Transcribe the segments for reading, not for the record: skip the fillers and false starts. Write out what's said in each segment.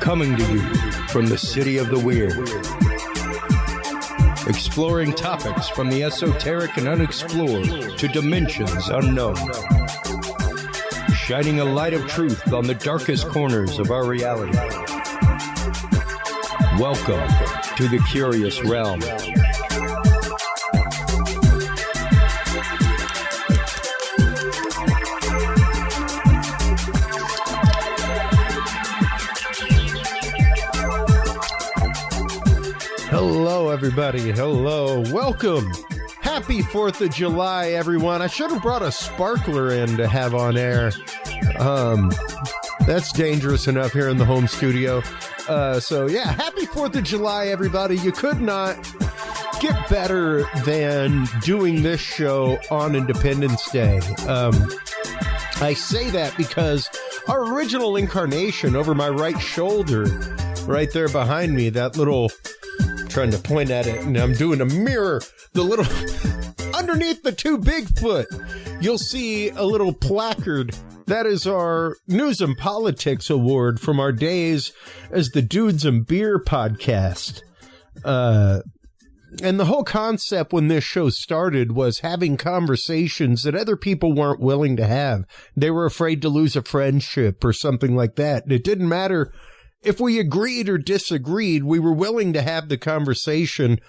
Coming to you from the city of the weird. Exploring topics from the esoteric and unexplored to dimensions unknown. Shining a light of truth on the darkest corners of our reality. Welcome to the Curious Realm. Hello, everybody. Hello. Welcome. Happy 4th of July, everyone. I should have brought a sparkler in to have on air. That's dangerous enough here in the home studio. So, yeah, happy 4th of July, everybody. You could not get better than doing this show on Independence Day. I say that because our original incarnation over my right shoulder, right there behind me, that little... trying to point at it, and I'm doing a mirror. The little underneath the two Bigfoot, you'll see a little placard. That is our News and Politics Award from our days as the Dudes and Beer podcast. And the whole concept when this show started was having conversations that other people weren't willing to have. They were afraid to lose a friendship or something like that. And it didn't matter if we agreed or disagreed, we were willing to have the conversation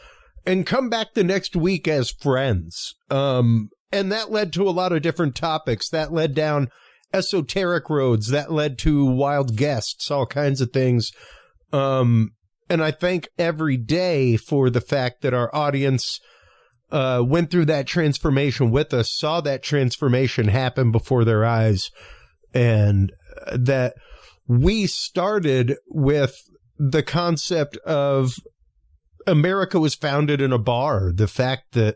and come back the next week as friends. And that led to a lot of different topics. That led down esoteric roads. That led to wild guests, all kinds of things. And I thank every day for the fact that our audience went through that transformation with us, saw that transformation happen before their eyes, and that we started with the concept of America was founded in a bar. The fact that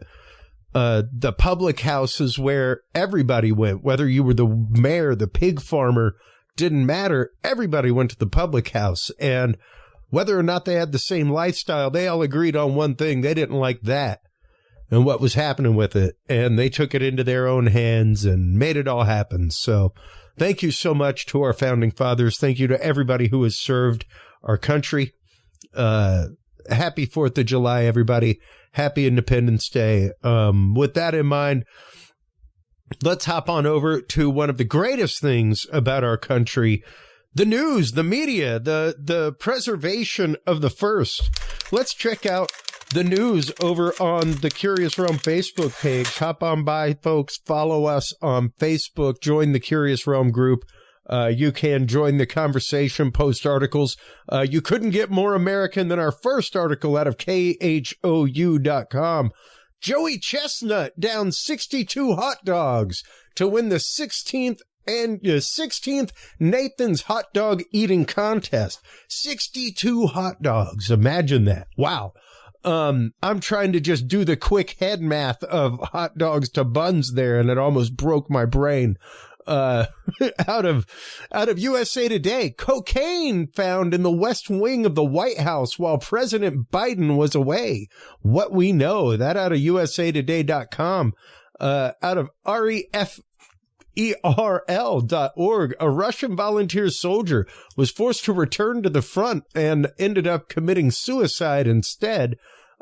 the public house is where everybody went, whether you were the mayor, the pig farmer, didn't matter. Everybody went to the public house. And whether or not they had the same lifestyle, they all agreed on one thing. They didn't like that and what was happening with it. And they took it into their own hands and made it all happen. So thank you so much to our founding fathers. Thank you to everybody who has served our country. Happy 4th of July, everybody. Happy Independence Day. With that in mind, let's hop on over to one of the greatest things about our country, the news, the media, the preservation of the first. Let's check out the news over on the Curious Realm Facebook page. Hop on by, folks. Follow us on Facebook. Join the Curious Realm group. You can join the conversation, post articles. You couldn't get more American than our first article out of KHOU.com. Joey Chestnut down 62 hot dogs to win the 16th Nathan's Hot Dog Eating Contest. 62 hot dogs. Imagine that. Wow. I'm trying to just do the quick head math of hot dogs to buns there, and it almost broke my brain. Out of USA Today, cocaine found in the West Wing of the White House while President Biden was away. What we know, that out of USAtoday.com, out of REFERL.org, a Russian volunteer soldier was forced to return to the front and ended up committing suicide instead.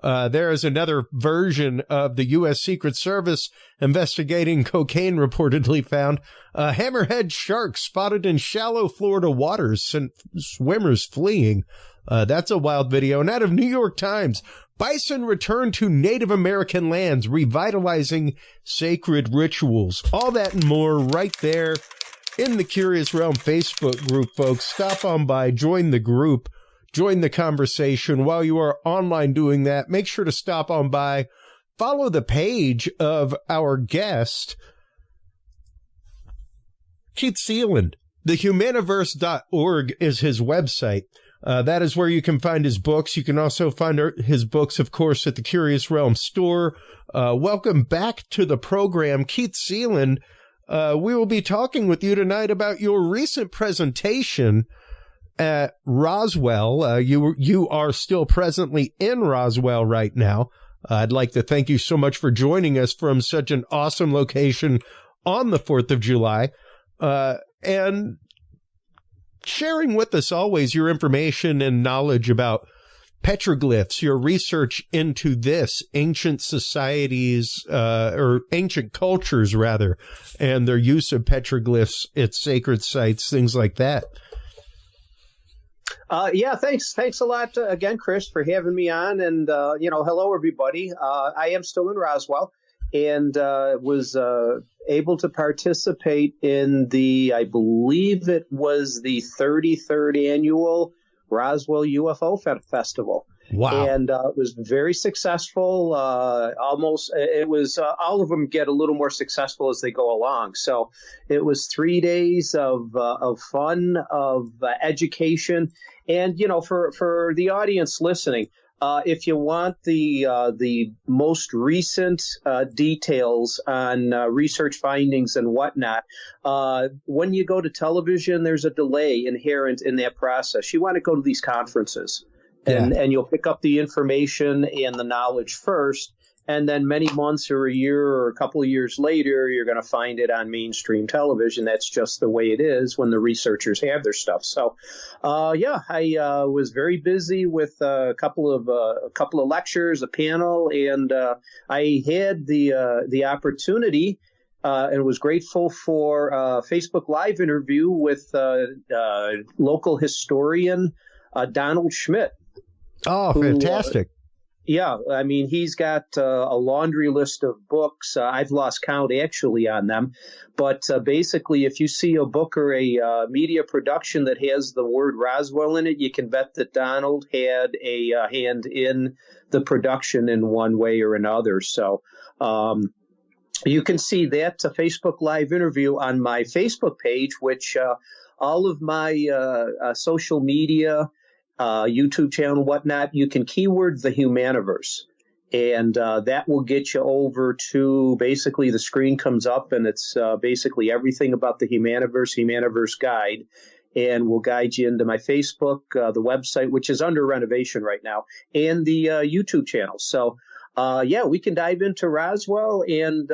There is another version of the U.S. Secret Service investigating cocaine reportedly found. Hammerhead shark spotted in shallow Florida waters sent swimmers fleeing. That's a wild video. And out of New York Times, bison return to Native American lands, revitalizing sacred rituals. All that and more right there in the Curious Realm Facebook group, folks. Stop on by, join the group. Join the conversation. While you are online doing that, make sure to stop on by, follow the page of our guest, Keith Seland. TheHumaniverse.org is his website. That is where you can find his books. You can also find his books, of course, at the Curious Realm store. Welcome back to the program, Keith Seland. We will be talking with you tonight about your recent presentation at Roswell. You are still presently in Roswell right now. I'd like to thank you so much for joining us from such an awesome location on the 4th of July. And sharing with us always your information and knowledge about petroglyphs, your research into this ancient societies, or ancient cultures rather, and their use of petroglyphs at sacred sites, things like that. Yeah, thanks a lot again, Chris, for having me on. And, hello, everybody. I am still in Roswell and was able to participate in I believe it was the 33rd annual Roswell UFO Festival. Wow. And it was very successful. All of them get a little more successful as they go along. So it was 3 days of fun, of education. And, for the audience listening, if you want the most recent details on research findings and whatnot, when you go to television, there's a delay inherent in that process. You want to go to these conferences. And you'll pick up the information and the knowledge first, and then many months or a year or a couple of years later, you're going to find it on mainstream television. That's just the way it is when the researchers have their stuff. So, I was very busy with a couple of lectures, a panel, and I had the opportunity. And was grateful for a Facebook Live interview with local historian Donald Schmidt. Oh, fantastic. He's got a laundry list of books. I've lost count actually on them. But basically, if you see a book or a media production that has the word Roswell in it, you can bet that Donald had a hand in the production in one way or another. So you can see that Facebook Live interview on my Facebook page, which all of my social media, YouTube channel, whatnot, you can keyword the Humaniverse, and that will get you over to basically the screen comes up, and it's basically everything about the Humaniverse guide, and will guide you into my Facebook, the website, which is under renovation right now, and the YouTube channel. So, we can dive into Roswell and,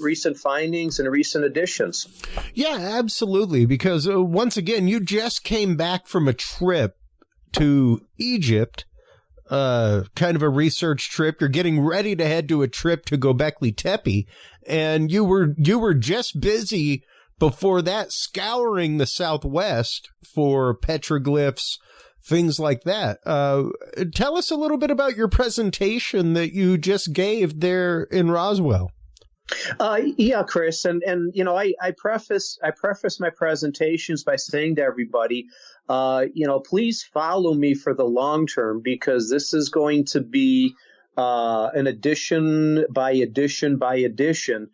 recent findings and recent additions. Yeah, absolutely. Because once again, you just came back from a trip to Egypt, kind of a research trip. You're getting ready to head to a trip to Göbekli Tepe, and you were just busy before that scouring the Southwest for petroglyphs, things like that. Tell us a little bit about your presentation that you just gave there in Roswell. Chris, and I preface my presentations by saying to everybody, please follow me for the long term, because this is going to be an edition by edition by edition.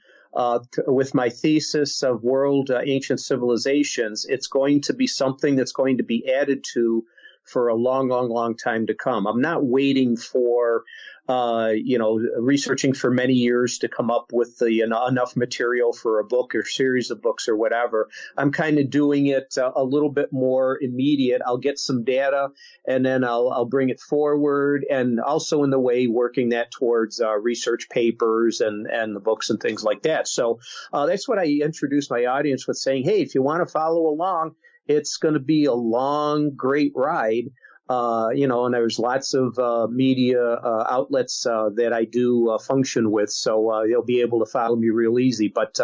With my thesis of world ancient civilizations, it's going to be something that's going to be added to for a long, long, long time to come. I'm not waiting for, researching for many years to come up with enough material for a book or series of books or whatever. I'm kind of doing it a little bit more immediate. I'll get some data and then I'll bring it forward, and also in the way working that towards research papers and the books and things like that. So that's what I introduce my audience with, saying, hey, if you want to follow along, it's going to be a long, great ride, and there's lots of media outlets that I do function with, so you'll be able to follow me real easy. But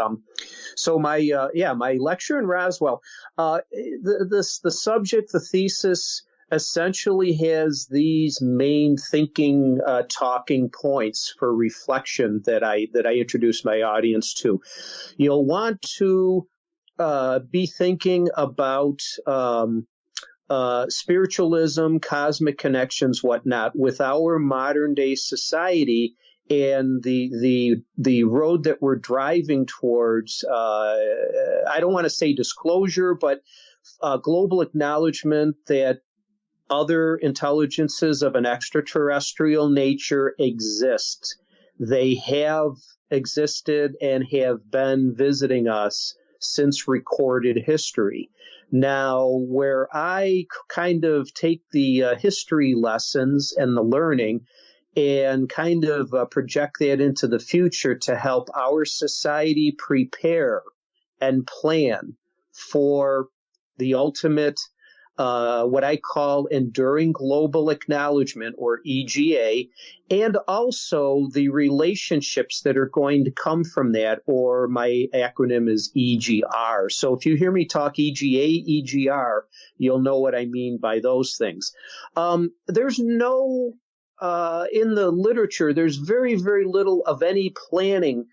so my lecture in Roswell, the subject, the thesis, essentially has these main thinking talking points for reflection that I introduce my audience to. You'll want to be thinking about spiritualism, cosmic connections, whatnot, with our modern day society and the road that we're driving towards. I don't want to say disclosure, but global acknowledgement that other intelligences of an extraterrestrial nature exist. They have existed and have been visiting us since recorded history. Now, where I kind of take the history lessons and the learning and kind of project that into the future to help our society prepare and plan for the ultimate, what I call enduring global acknowledgement, or EGA, and also the relationships that are going to come from that, or my acronym is EGR. So if you hear me talk EGA, EGR, you'll know what I mean by those things. There's no, in the literature, there's very, very little of any planning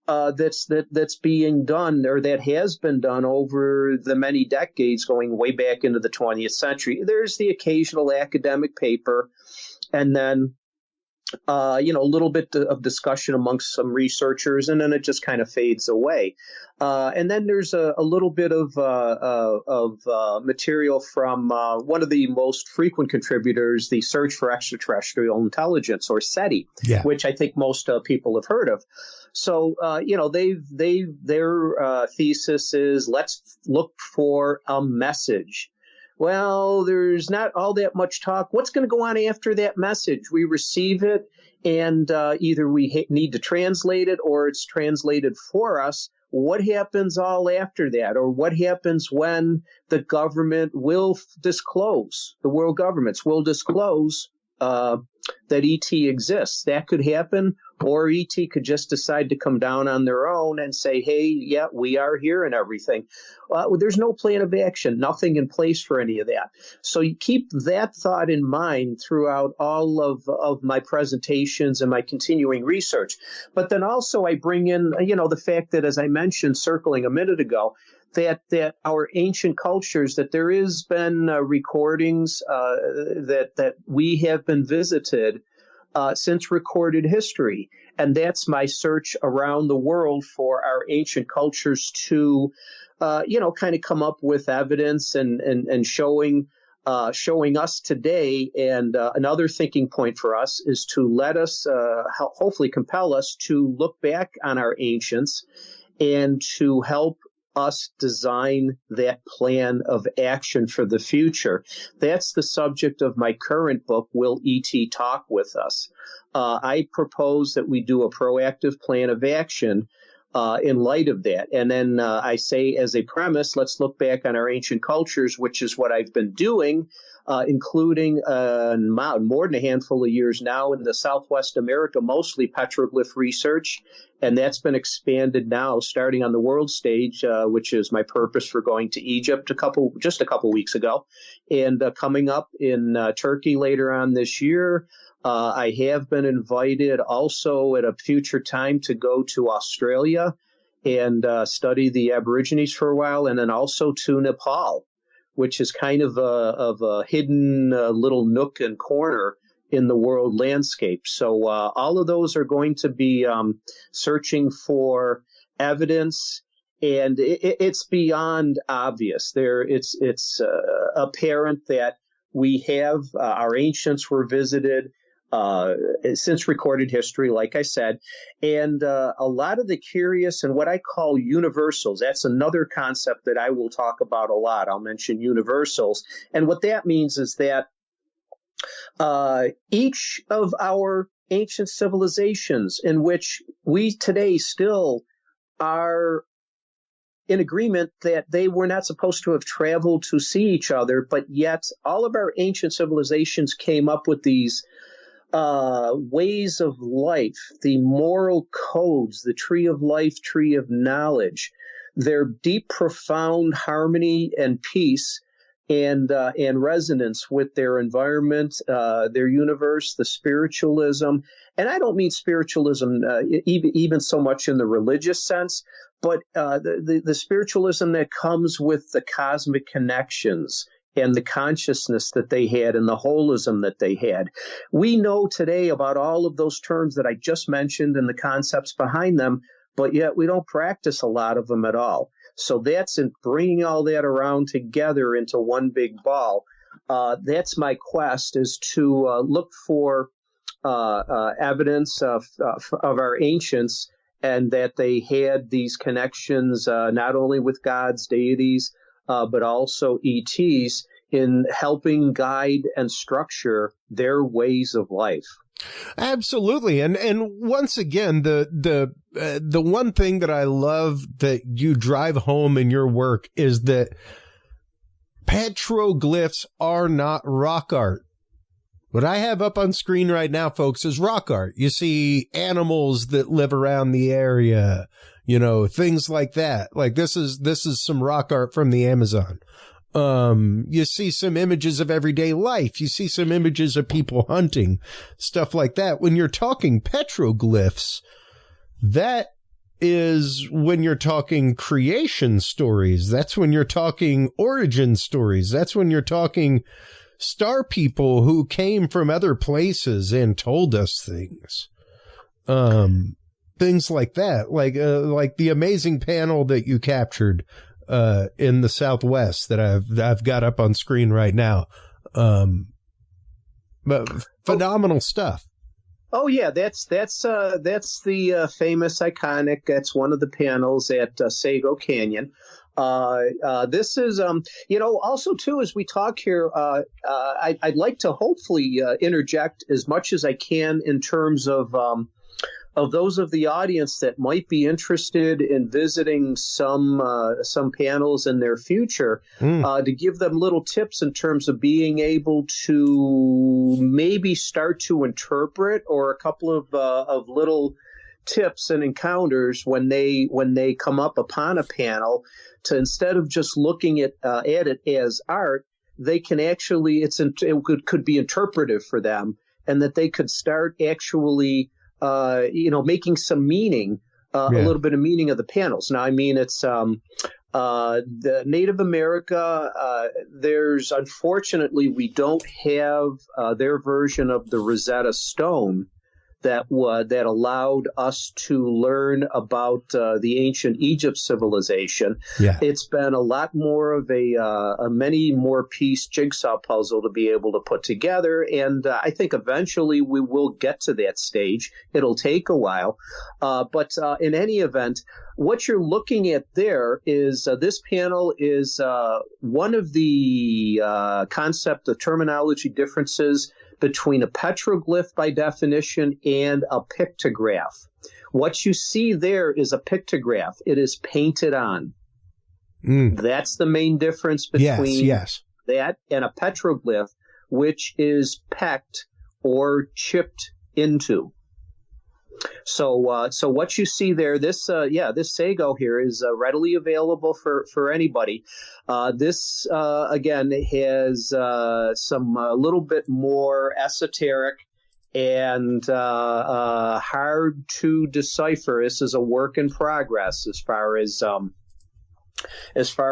that's being done, or that has been done over the many decades going way back into the 20th century. There's the occasional academic paper, and then a little bit of discussion amongst some researchers, and then it just kind of fades away. And then there's a little bit of material from one of the most frequent contributors, the Search for Extraterrestrial Intelligence, or SETI, which I think most people have heard of. So, their thesis is, let's look for a message. Well, there's not all that much talk. What's going to go on after that message? We receive it, and either we need to translate it, or it's translated for us. What happens all after that? Or what happens when the government will disclose, the world governments will disclose that ET exists? That could happen. Or ET could just decide to come down on their own and say, hey, yeah, we are here and everything. There's no plan of action, nothing in place for any of that. So you keep that thought in mind throughout all of my presentations and my continuing research. But then also I bring in, the fact that, as I mentioned, circling a minute ago, that our ancient cultures, that there has been recordings that we have been visited since recorded history. And that's my search around the world for our ancient cultures to, kind of come up with evidence and showing us today. And another thinking point for us is to let us, hopefully compel us to look back on our ancients and to help us design that plan of action for the future. That's the subject of my current book, Will E.T. Talk With Us? I propose that we do a proactive plan of action in light of that. And then I say, as a premise, let's look back on our ancient cultures, which is what I've been doing, including more than a handful of years now in the Southwest America, mostly petroglyph research. And that's been expanded now, starting on the world stage, which is my purpose for going to Egypt just a couple weeks ago, and coming up in Turkey later on this year. I have been invited also at a future time to go to Australia and study the Aborigines for a while, and then also to Nepal, which is kind of a hidden little nook and corner in the world landscape. So all of those are going to be searching for evidence, and it's beyond obvious. It's apparent that we have our ancients were visited since recorded history, like I said, and a lot of the curious and what I call universals. That's another concept that I will talk about a lot. I'll mention universals, and what that means is that each of our ancient civilizations, in which we today still are in agreement that they were not supposed to have traveled to see each other, but yet all of our ancient civilizations came up with these ways of life, the moral codes, the tree of life, tree of knowledge, their deep, profound harmony and peace and resonance with their environment, their universe, the spiritualism. And I don't mean spiritualism even so much in the religious sense, but the spiritualism that comes with the cosmic connections and the consciousness that they had and the holism that they had. We know today about all of those terms that I just mentioned and the concepts behind them, but yet we don't practice a lot of them at all. So that's in bringing all that around together into one big ball. That's my quest, is to look for evidence of our ancients, and that they had these connections not only with gods, deities, but also ETs in helping guide and structure their ways of life. Absolutely. And once again, the one thing that I love that you drive home in your work is that petroglyphs are not rock art. What I have up on screen right now, folks, is rock art. You see animals that live around the area, things like that. Like this is some rock art from the Amazon. You see some images of everyday life. You see some images of people hunting, stuff like that. When you're talking petroglyphs, that is when you're talking creation stories. That's when you're talking origin stories. That's when you're talking star people who came from other places and told us things. Things like that, like the amazing panel that you captured in the Southwest that I've got up on screen right now. But phenomenal stuff. Oh yeah, that's the famous iconic. That's one of the panels at Sago Canyon. This is, also too, as we talk here, I'd like to hopefully interject as much as I can in terms of those of the audience that might be interested in visiting some panels in their future, to give them little tips in terms of being able to maybe start to interpret, or a couple of little tips and encounters when they come up upon a panel, to, instead of just looking at it as art, they can actually, it could be interpretive for them, and that they could start actually making some meaning, a little bit of meaning of the panels. Now, I mean, it's the Native America. There's, unfortunately, we don't have their version of the Rosetta Stone that allowed us to learn about the ancient Egypt civilization. Yeah. It's been a lot more of a many more piece jigsaw puzzle to be able to put together, and I think eventually we will get to that stage. It'll take a while, but in any event, what you're looking at there is this panel is one of the concept, the terminology differences between a petroglyph by definition and a pictograph. What you see there is a pictograph. It is painted on. That's the main difference between that and a petroglyph, which is pecked or chipped into. So what you see there, this Sago here is readily available for anybody. This again has some a little bit more esoteric and hard to decipher. This is a work in progress as far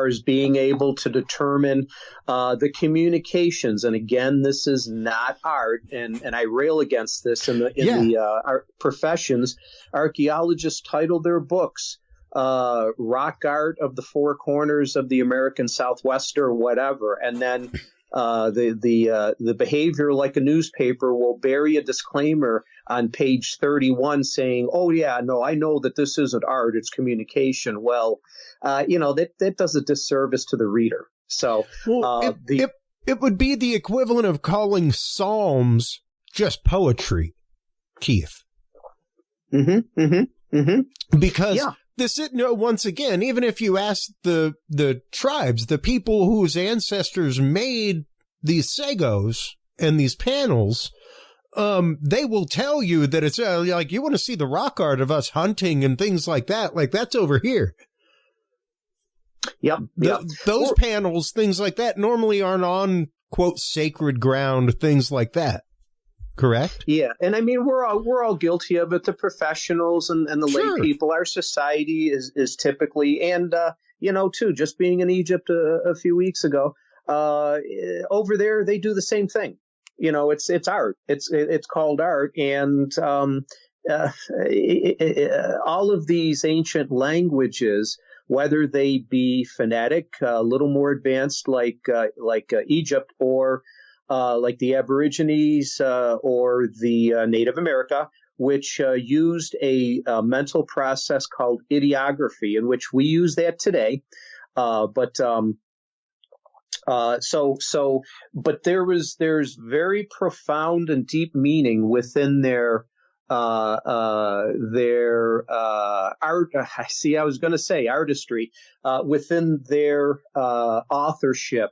as being able to determine the communications. And again, this is not art, and I rail against this in the art professions. Archaeologists title their books Rock Art of the Four Corners of the American Southwest or whatever, and then the behavior, like a newspaper, will bury a disclaimer on page 31 saying, "Oh yeah, no, I know that this isn't art; it's communication." Well, that does a disservice to the reader. So, it would be the equivalent of calling Psalms just poetry, Keith. Because this is, once again, even if you ask the tribes, the people whose ancestors made these sagos and these panels, they will tell you that it's like, you want to see the rock art of us hunting and things like that. Like, that's over here. Those panels, things like that, normally aren't on, quote, sacred ground, things like that. Correct? Yeah. And I mean, we're all guilty of it. The professionals and the lay people, our society is typically, and, too, just being in Egypt a few weeks ago, over there, they do the same thing. It's art. It's called art. And, all of these ancient languages, whether they be phonetic, a little more advanced like Egypt, or like the Aborigines or the Native America, which used a mental process called ideography, in which we use that today. But there's very profound and deep meaning within their art. I was going to say artistry within their authorship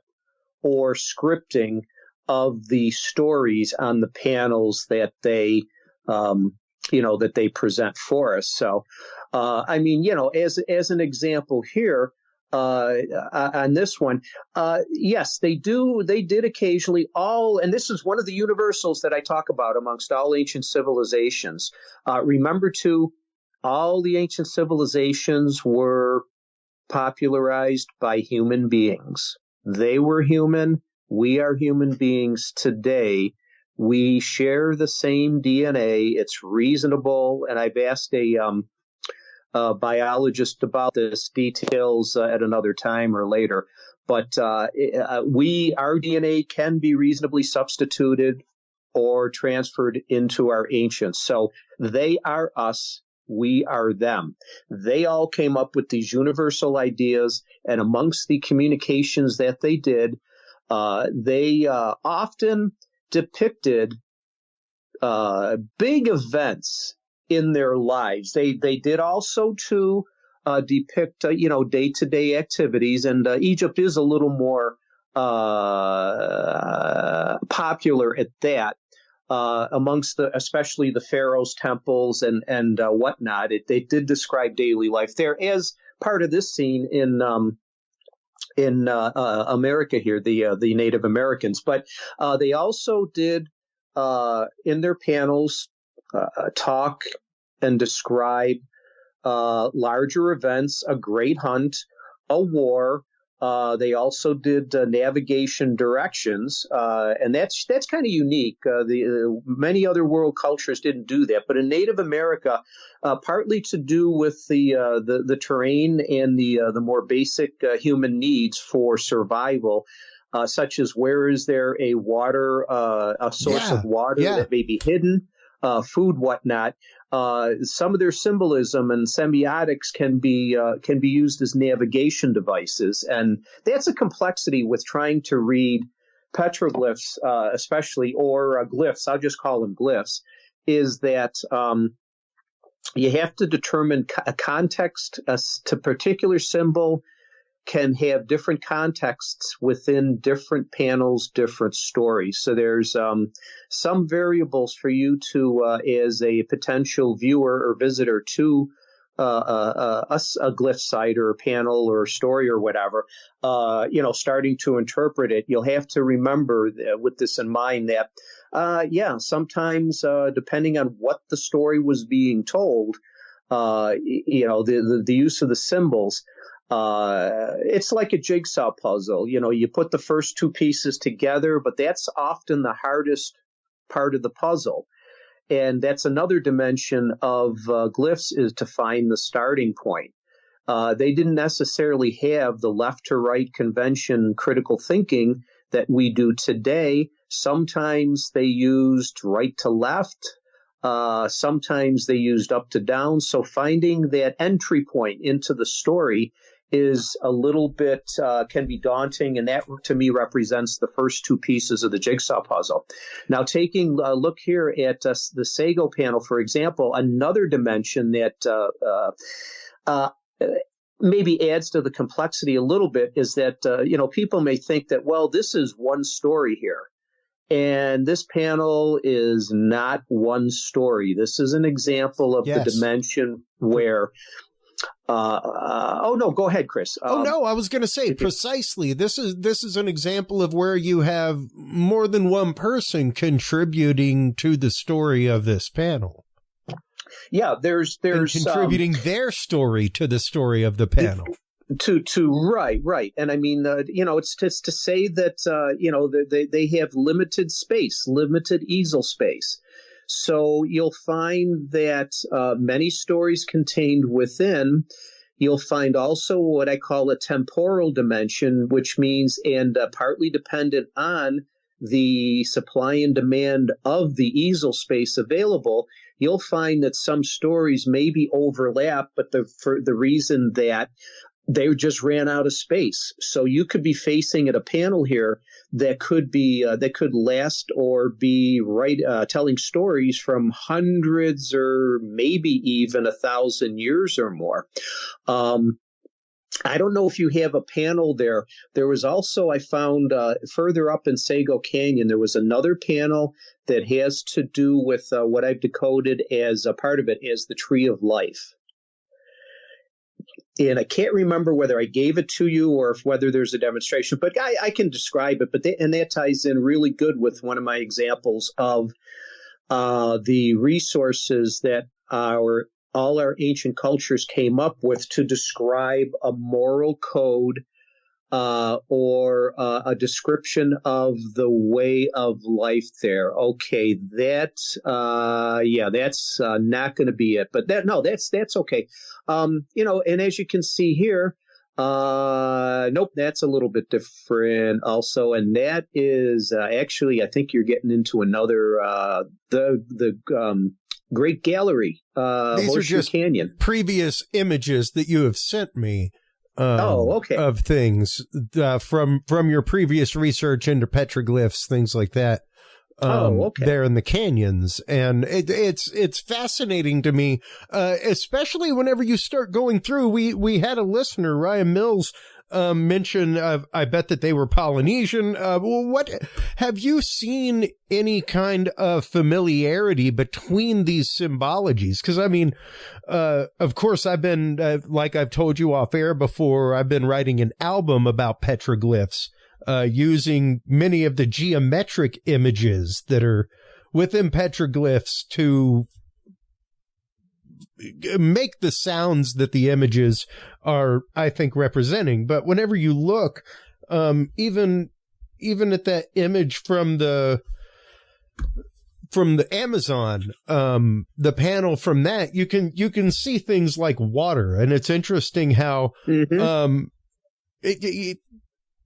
or scripting of the stories on the panels that they that they present for us. So, I mean, as an example here, on this one, yes, they did occasionally and this is one of the universals that I talk about amongst all ancient civilizations. Remember too, all the ancient civilizations were popularized by human beings. They were human. We are human beings today. We share the same DNA. It's reasonable. And I've asked a biologist about this, details at another time or later. But our DNA can be reasonably substituted or transferred into our ancients. So they are us. We are them. They all came up with these universal ideas, and amongst the communications that they did, they often depicted big events in their lives. They did also to depict day-to-day activities, and Egypt is a little more popular at that. Amongst especially the pharaoh's temples and whatnot, they did describe daily life there as part of this scene in America here, the Native Americans. But they also did in their panels talk and describe larger events, a great hunt, a war. They also did navigation directions, and that's kind of unique. Many other world cultures didn't do that, but in Native America, partly to do with the terrain and the more basic human needs for survival, such as where is there a source of water that may be hidden, food, whatnot. Some of their symbolism and semiotics can be used as navigation devices, and that's a complexity with trying to read petroglyphs, especially, or glyphs. I'll just call them glyphs. Is that you have to determine a context to particular symbol can have different contexts within different panels, different stories. So there's some variables for you to, as a potential viewer or visitor to a glyph site or a panel or a story or whatever, starting to interpret it, you'll have to remember with this in mind that, sometimes depending on what the story was being told, the use of the symbols, it's like a jigsaw puzzle. You put the first two pieces together, but that's often the hardest part of the puzzle. And that's another dimension of glyphs, is to find the starting point. They didn't necessarily have the left to right convention critical thinking that we do today. Sometimes they used right to left. Sometimes they used up to down. So finding that entry point into the story is a little bit, can be daunting, and that to me represents the first two pieces of the jigsaw puzzle. Now, taking a look here at the Sago panel, for example, another dimension that maybe adds to the complexity a little bit is that, people may think that, well, this is one story here. And this panel is not one story. This is an example of the dimension where no, go ahead, Chris. No, I was going to say precisely. This is an example of where you have more than one person contributing to the story of this panel. Yeah, there's and contributing their story to the story of the panel. Right. And I mean, it's just to say that, they have limited space, limited easel space. So you'll find that many stories contained within. You'll find also what I call a temporal dimension, which means, and partly dependent on the supply and demand of the easel space available, you'll find that some stories maybe overlap, but for the reason that they just ran out of space. So you could be facing at a panel here that could last or be telling stories from hundreds or maybe even 1,000 years or more. I don't know if you have a panel there. There was also, I found further up in Sago Canyon, there was another panel that has to do with what I've decoded as a part of it as the Tree of Life. And I can't remember whether I gave it to you or whether there's a demonstration, but I can describe it. But that ties in really good with one of my examples of the resources that all our ancient cultures came up with to describe a moral code or a description of the way of life there. Okay, that's not going to be it. But that's okay. And as you can see here, nope, that's a little bit different also. And that is actually, I think you're getting into another the Great Gallery, These are just Canyon. Previous images that you have sent me. Okay. Of things from your previous research into petroglyphs, things like that. Okay. There in the canyons, and it's fascinating to me, especially whenever you start going through. We had a listener, Ryan Mills, mention, I bet that they were Polynesian. What have you seen any kind of familiarity between these symbologies? Because I mean, of course, I've been like I've told you off air before, I've been writing an album about petroglyphs, using many of the geometric images that are within petroglyphs to make the sounds that the images are, I think, representing. But whenever you look, even at that image from the Amazon, the panel from that, you can see things like water. And it's interesting how,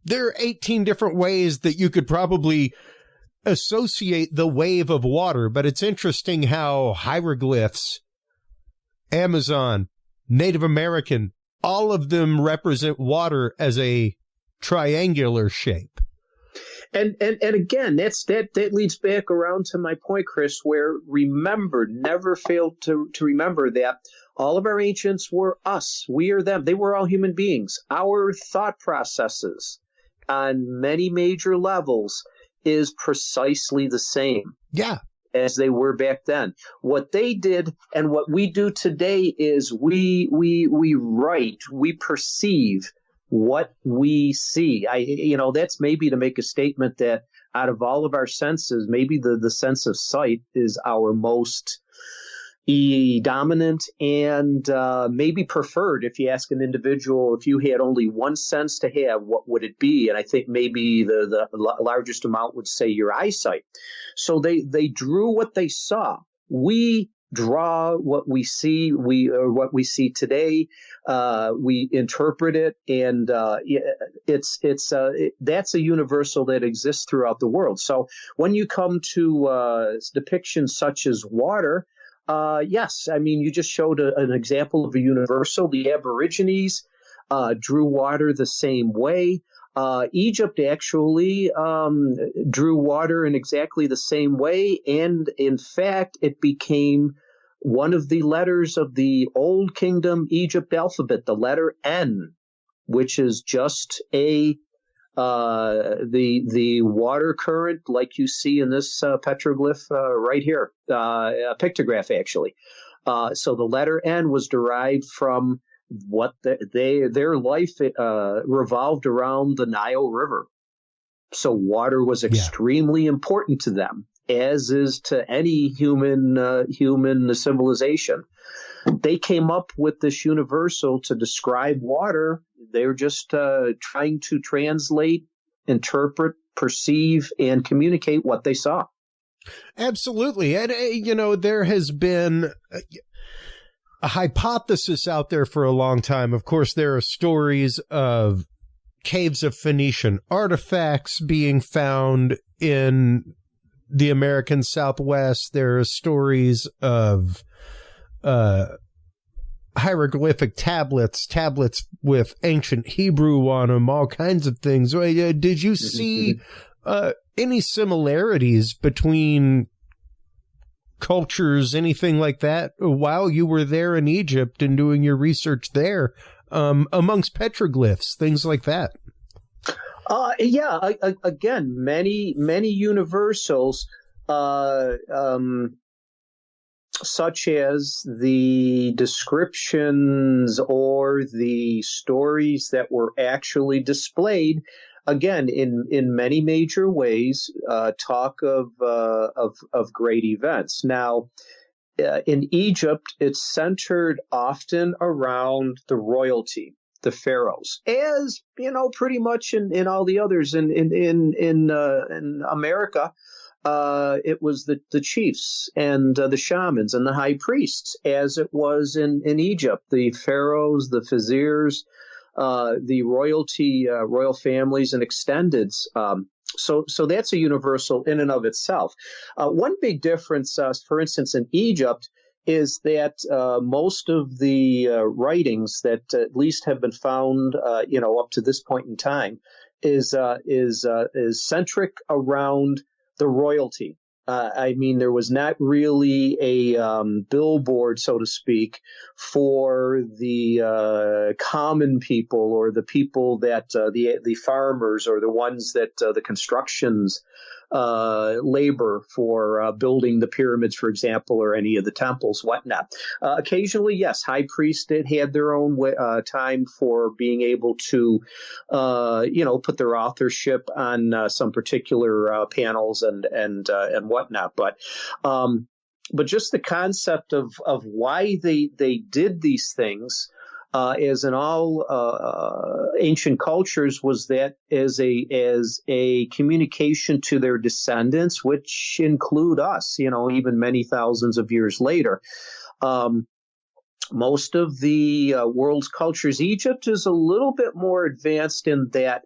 there are 18 different ways that you could probably associate the wave of water, but it's interesting how hieroglyphs, Amazon, Native American, all of them represent water as a triangular shape. And again, that leads back around to my point, Chris, where never fail to remember that all of our ancients were us. We are them. They were all human beings. Our thought processes on many major levels is precisely the same. Yeah. As they were back then. What they did and what we do today is we write, we perceive what we see. That's maybe to make a statement that out of all of our senses, maybe the sense of sight is our most dominant and maybe preferred. If you ask an individual, if you had only one sense to have, what would it be? And I think maybe the largest amount would say your eyesight. So they drew what they saw. We draw what we see. What we see today. We interpret it, and that's a universal that exists throughout the world. So when you come to depictions such as water. Yes, I mean, you just showed an example of a universal. The Aborigines drew water the same way. Egypt actually drew water in exactly the same way. And in fact, it became one of the letters of the Old Kingdom Egypt alphabet, the letter N, which is just the water current like you see in this petroglyph right here, a pictograph actually. So the letter N was derived from what their life revolved around the Nile River. So water was extremely important to them, as is to any human civilization. They came up with this universal to describe water. They were just trying to translate, interpret, perceive, and communicate what they saw. Absolutely. And, there has been a hypothesis out there for a long time. Of course, there are stories of caves of Phoenician artifacts being found in the American Southwest. There are stories of hieroglyphic tablets with ancient Hebrew on them, all kinds of things. Did you see any similarities between cultures, anything like that, while you were there in Egypt and doing your research there? amongst petroglyphs, things like that. Again, many universals, such as the descriptions or the stories that were actually displayed, again, in many major ways, talk of great events. Now, in Egypt, it's centered often around the royalty, the pharaohs, as you know, pretty much in all the others. In America, it was the chiefs and the shamans and the high priests, as it was in Egypt, the pharaohs, the viziers, the royalty, royal families and extendeds. So that's a universal in and of itself. One big difference, for instance, in Egypt, is that most of the writings that at least have been found, up to this point in time, is centric around the royalty. I mean, there was not really a billboard, so to speak, for the common people or the people that the farmers or the ones that the constructions labor for building the pyramids, for example, or any of the temples, whatnot. Occasionally, yes, high priests had their own time for being able to, put their authorship on some particular panels and whatnot. But just the concept of why they did these things, as in all ancient cultures, was that as a communication to their descendants, which include us, even many thousands of years later. Most of the world's cultures, Egypt is a little bit more advanced in that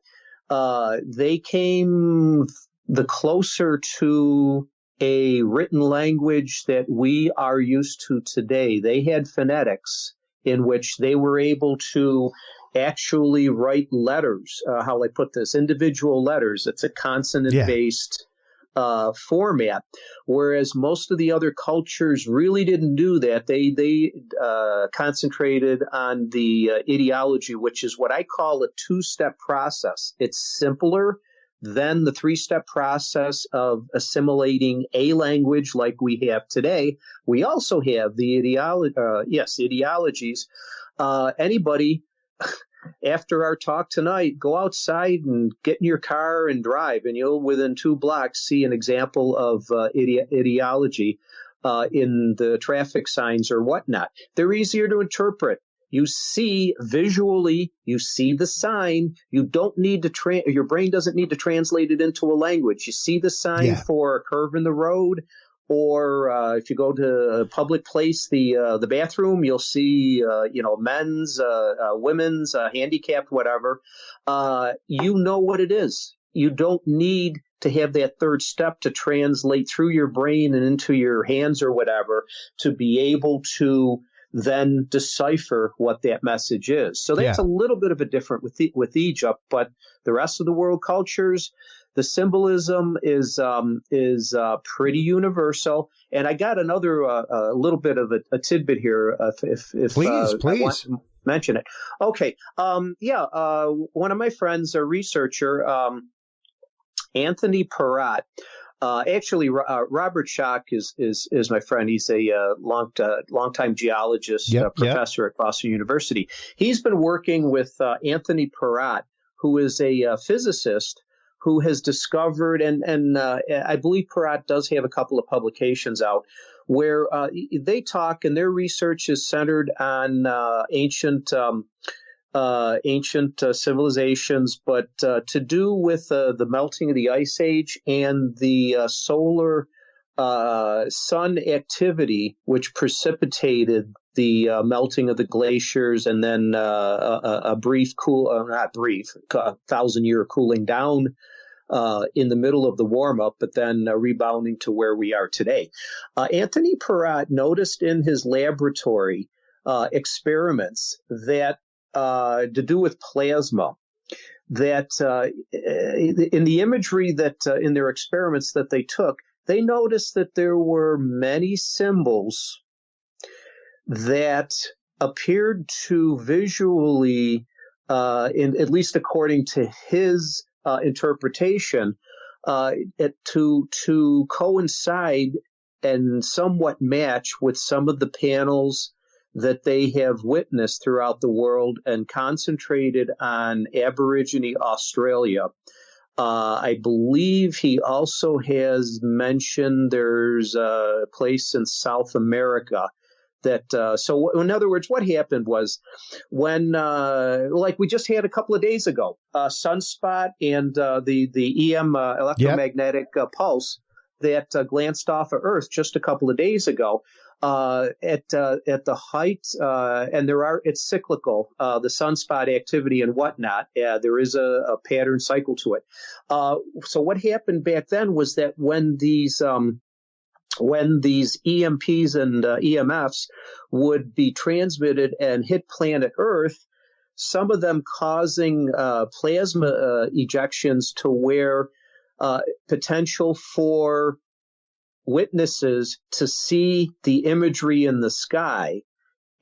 they came the closer to a written language that we are used to today. They had phonetics in which they were able to actually write letters, how I put this, individual letters. It's a consonant-based format, whereas most of the other cultures really didn't do that. They concentrated on the ideology, which is what I call a two-step process. It's simpler than the three-step process of assimilating a language like we have today. We also have the ideologies. Anybody, after our talk tonight, go outside and get in your car and drive, and you'll, within 2 blocks, see an example of ideology in the traffic signs or whatnot. They're easier to interpret. You see visually, you see the sign. You don't need to your brain doesn't need to translate it into a language. You see the sign for a curve in the road, or if you go to a public place, the bathroom, you'll see men's, women's, handicapped, whatever. You know what it is. You don't need to have that third step to translate through your brain and into your hands or whatever to be able to then decipher what that message is. So that's a little bit of a different with Egypt, but the rest of the world cultures, the symbolism is pretty universal. And I got another little bit of a tidbit here, if please. I want to mention it. Okay, one of my friends, a researcher, Anthony Peratt. Actually, Robert Schock is my friend. He's a longtime geologist, professor at Boston University. He's been working with Anthony Peratt, who is a physicist who has discovered, and I believe Peratt does have a couple of publications out where they talk, and their research is centered on ancient civilizations, but to do with the melting of the ice age and the solar sun activity, which precipitated the melting of the glaciers, and then a brief 1,000-year cooling down in the middle of the warm-up, but then rebounding to where we are today. Anthony Peratt noticed in his laboratory experiments that to do with plasma, that in the imagery that in their experiments that they took, they noticed that there were many symbols that appeared to visually, at least according to his interpretation, to coincide and somewhat match with some of the panels that they have witnessed throughout the world and concentrated on Aborigine Australia. I believe he also has mentioned there's a place in South America that, so in other words, what happened was when, like we just had a couple of days ago, sunspot and the EM electromagnetic pulse that glanced off of Earth just a couple of days ago. At the height, and it's cyclical, the sunspot activity and whatnot. There is a pattern cycle to it. So what happened back then was that when these EMPs and EMFs would be transmitted and hit planet Earth, some of them causing plasma ejections to where potential for witnesses to see the imagery in the sky.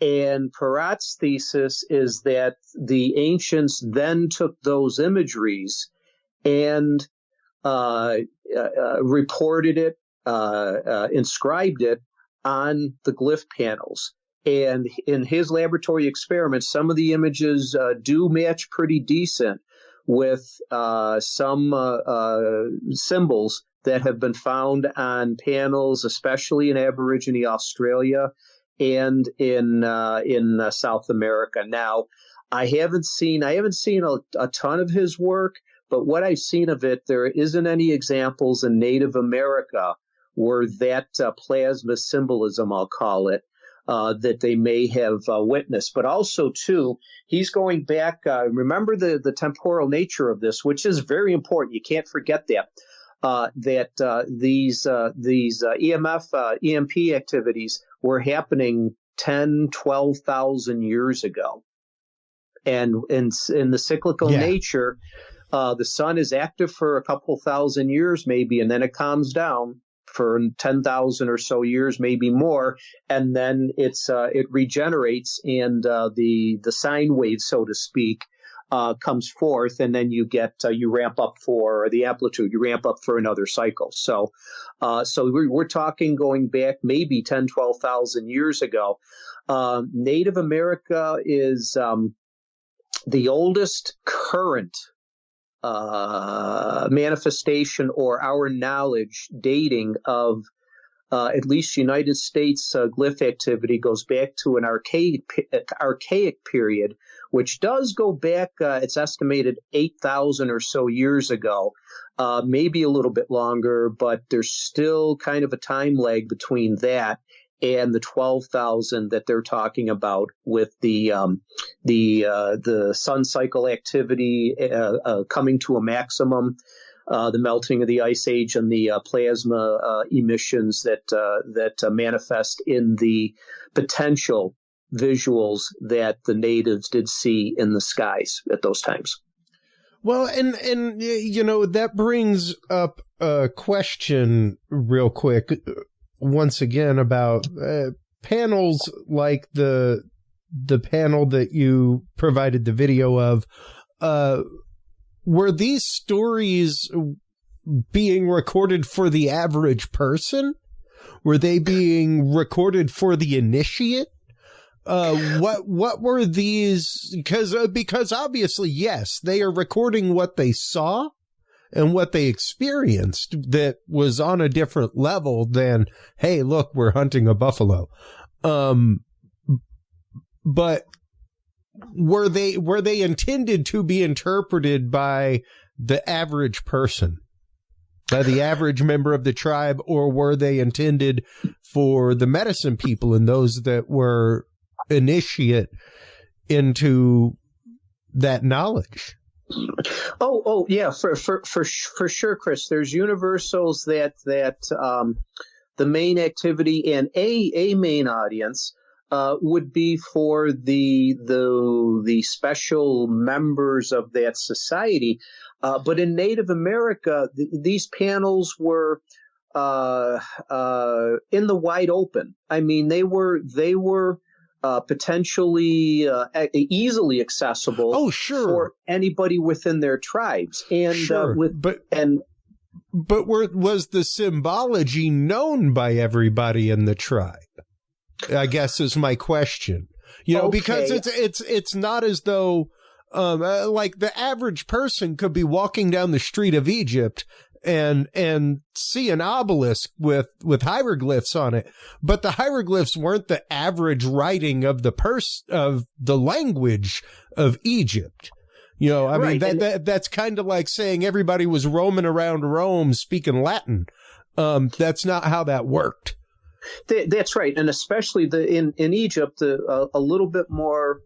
And Peratt's thesis is that the ancients then took those imageries and reported it, inscribed it on the glyph panels. And in his laboratory experiments, some of the images do match pretty decent with some symbols that have been found on panels, especially in Aborigine Australia and in South America. Now, I haven't seen a ton of his work, but what I've seen of it, there isn't any examples in Native America where that plasma symbolism, I'll call it, that they may have witnessed. But also, too, he's going back. Remember the temporal nature of this, which is very important. You can't forget that. These EMF, EMP activities were happening 10, 12,000 years ago. And in the cyclical nature, the sun is active for a couple thousand years maybe, and then it calms down for 10,000 or so years, maybe more, and then it regenerates, and the sine wave, so to speak, comes forth, and then you ramp up for the amplitude, you ramp up for another cycle. So we're talking going back maybe 10, 12,000 years ago. Native America is the oldest current manifestation or our knowledge dating of at least United States glyph activity goes back to an archaic period, which does go back, it's estimated 8,000 or so years ago, maybe a little bit longer, but there's still kind of a time lag between that and the 12,000 that they're talking about with the sun cycle activity coming to a maximum, the melting of the ice age and the plasma emissions that manifest in the potential visuals that the natives did see in the skies at those times. Well, and you know, that brings up a question real quick, once again, about panels like the panel that you provided the video of. Were these stories being recorded for the average person? Were they being recorded for the initiate? What were these? Because obviously, yes, they are recording what they saw and what they experienced that was on a different level than, hey, look, we're hunting a buffalo. But were they intended to be interpreted by the average person, by the average member of the tribe, or were they intended for the medicine people and those that were initiate into that knowledge? Oh, yeah, for sure, Chris. There's universals that the main activity and a main audience would be for the special members of that society. But in Native America, these panels were in the wide open. I mean, they were potentially easily accessible. Oh, sure. For anybody within their tribes. And sure. But was the symbology known by everybody in the tribe? I guess is my question. Because it's not as though like the average person could be walking down the street of Egypt and see an obelisk with hieroglyphs on it, but the hieroglyphs weren't the average writing of the language of Egypt. I mean, that's kind of like saying everybody was roaming around Rome speaking Latin. That's not how that worked. That's right. And especially in Egypt, a little bit more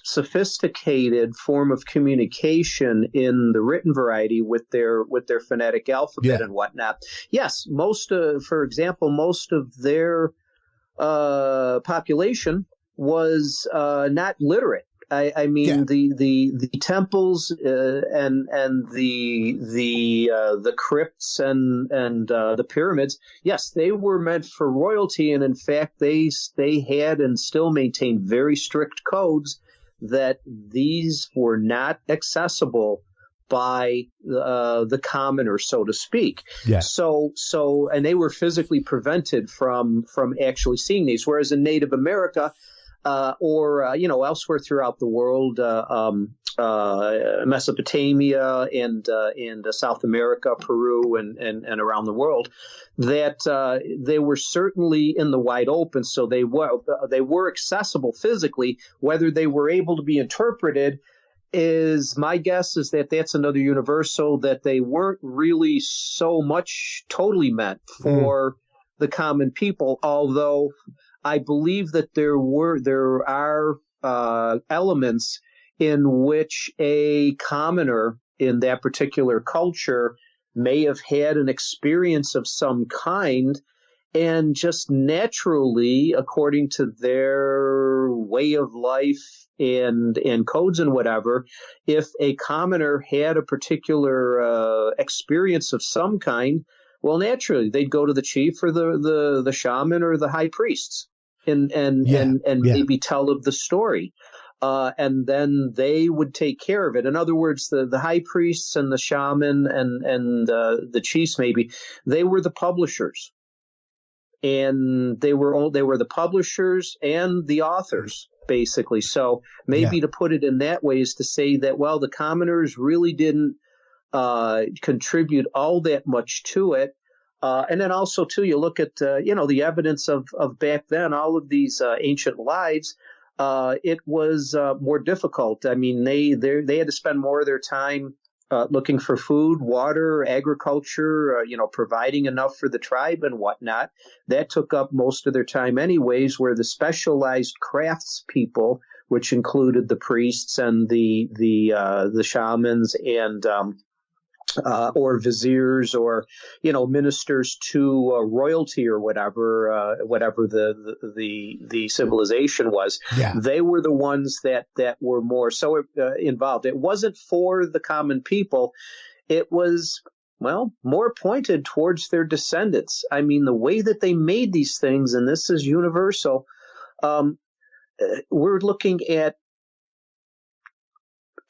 sophisticated form of communication in the written variety with their phonetic alphabet and whatnot. Yes, for example, most of their population was not literate. I mean, the temples and the crypts and the pyramids. Yes, they were meant for royalty, and in fact, they had and still maintain very strict codes that these were not accessible by the commoner, so to speak. Yeah. So, and they were physically prevented from actually seeing these. Whereas in Native America, or elsewhere throughout the world, Mesopotamia and South America, Peru, and around the world, that they were certainly in the wide open. So they were accessible physically. Whether they were able to be interpreted, is my guess is that that's another universal, that they weren't really so much totally meant for the common people, although I believe that there are elements in which a commoner in that particular culture may have had an experience of some kind, and just naturally, according to their way of life and codes and whatever, if a commoner had a particular experience of some kind, well, naturally they'd go to the chief or the shaman or the high priests and maybe tell of the story. And then they would take care of it. In other words, the high priests and the shaman and the chiefs, maybe, they were the publishers. And they were the publishers and the authors, basically. So maybe to put it in that way is to say that, well, the commoners really didn't contribute all that much to it. And then also, too, you look at, the evidence of back then, all of these ancient lives, it was more difficult. I mean, they had to spend more of their time looking for food, water, agriculture, providing enough for the tribe and whatnot. That took up most of their time anyways, where the specialized crafts people, which included the priests and the shamans and or viziers or ministers to royalty or whatever the civilization was. They were the ones that were more so involved. It wasn't for the common people. It was more pointed towards their descendants. I mean, the way that they made these things, and this is universal. We're looking at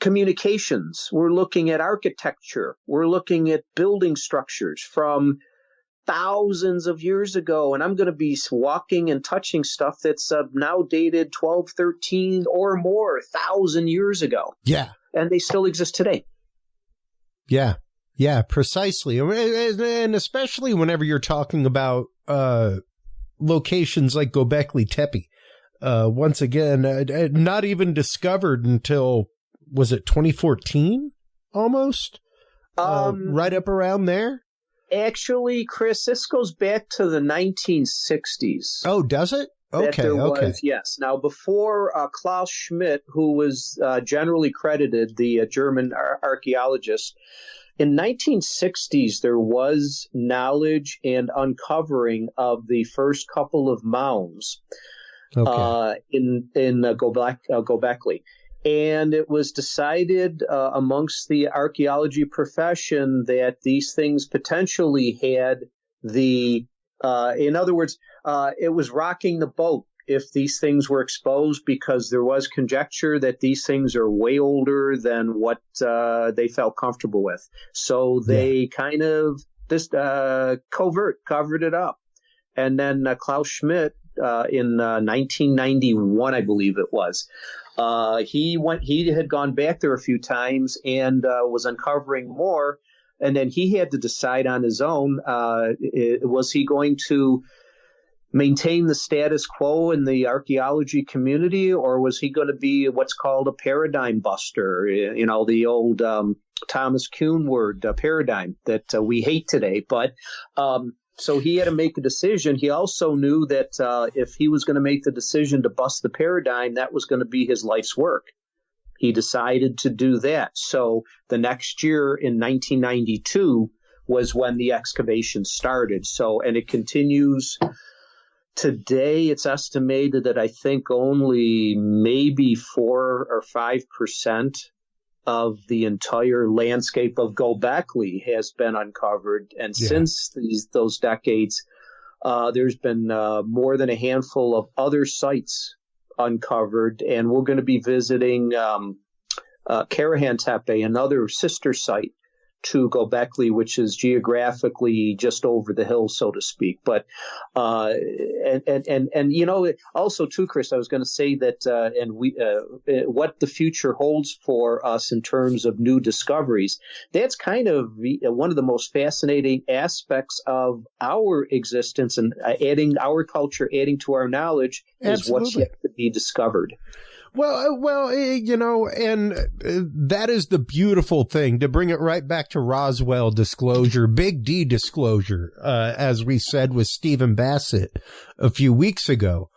communications, we're looking at architecture, we're looking at building structures from thousands of years ago, and I'm going to be walking and touching stuff that's now dated 12, 13 or more 1,000 years ago. Yeah. And they still exist today. Yeah. Yeah, precisely. And especially whenever you're talking about locations like Göbekli Tepe. Once again, not even discovered until, was it 2014 almost? Right up around there? Actually, Chris, this goes back to the 1960s. Oh, does it? Okay, yes. Now, before Klaus Schmidt, who was generally credited, the German archaeologist, in 1960s, there was knowledge and uncovering of the first couple of mounds in Göbekli. And it was decided amongst the archaeology profession that these things potentially had in other words, it was rocking the boat if these things were exposed, because there was conjecture that these things are way older than what they felt comfortable with. So they kind of covered it up. And then Klaus Schmidt in 1991, I believe it was, he had gone back there a few times and was uncovering more. And then he had to decide on his own, was he going to maintain the status quo in the archaeology community, or was he going to be what's called a paradigm buster? You know, the old Thomas Kuhn word, paradigm, that we hate today. But so he had to make a decision. He also knew that if he was going to make the decision to bust the paradigm, that was going to be his life's work. He decided to do that. So the next year in 1992 was when the excavation started. So, and it continues today. It's estimated that I think only maybe 4 or 5% of the entire landscape of Göbekli has been uncovered. And since those decades, there's been more than a handful of other sites uncovered, and we're going to be visiting Karahan Tepe, another sister site to Göbekli, which is geographically just over the hill, so to speak. But and you know, also too, Chris, I was going to say that what the future holds for us in terms of new discoveries. That's kind of one of the most fascinating aspects of our existence, and adding our culture, adding to our knowledge, is what's yet to be discovered. Well, you know, and that is the beautiful thing, to bring it right back to Roswell disclosure, Big D disclosure, as we said with Stephen Bassett a few weeks ago.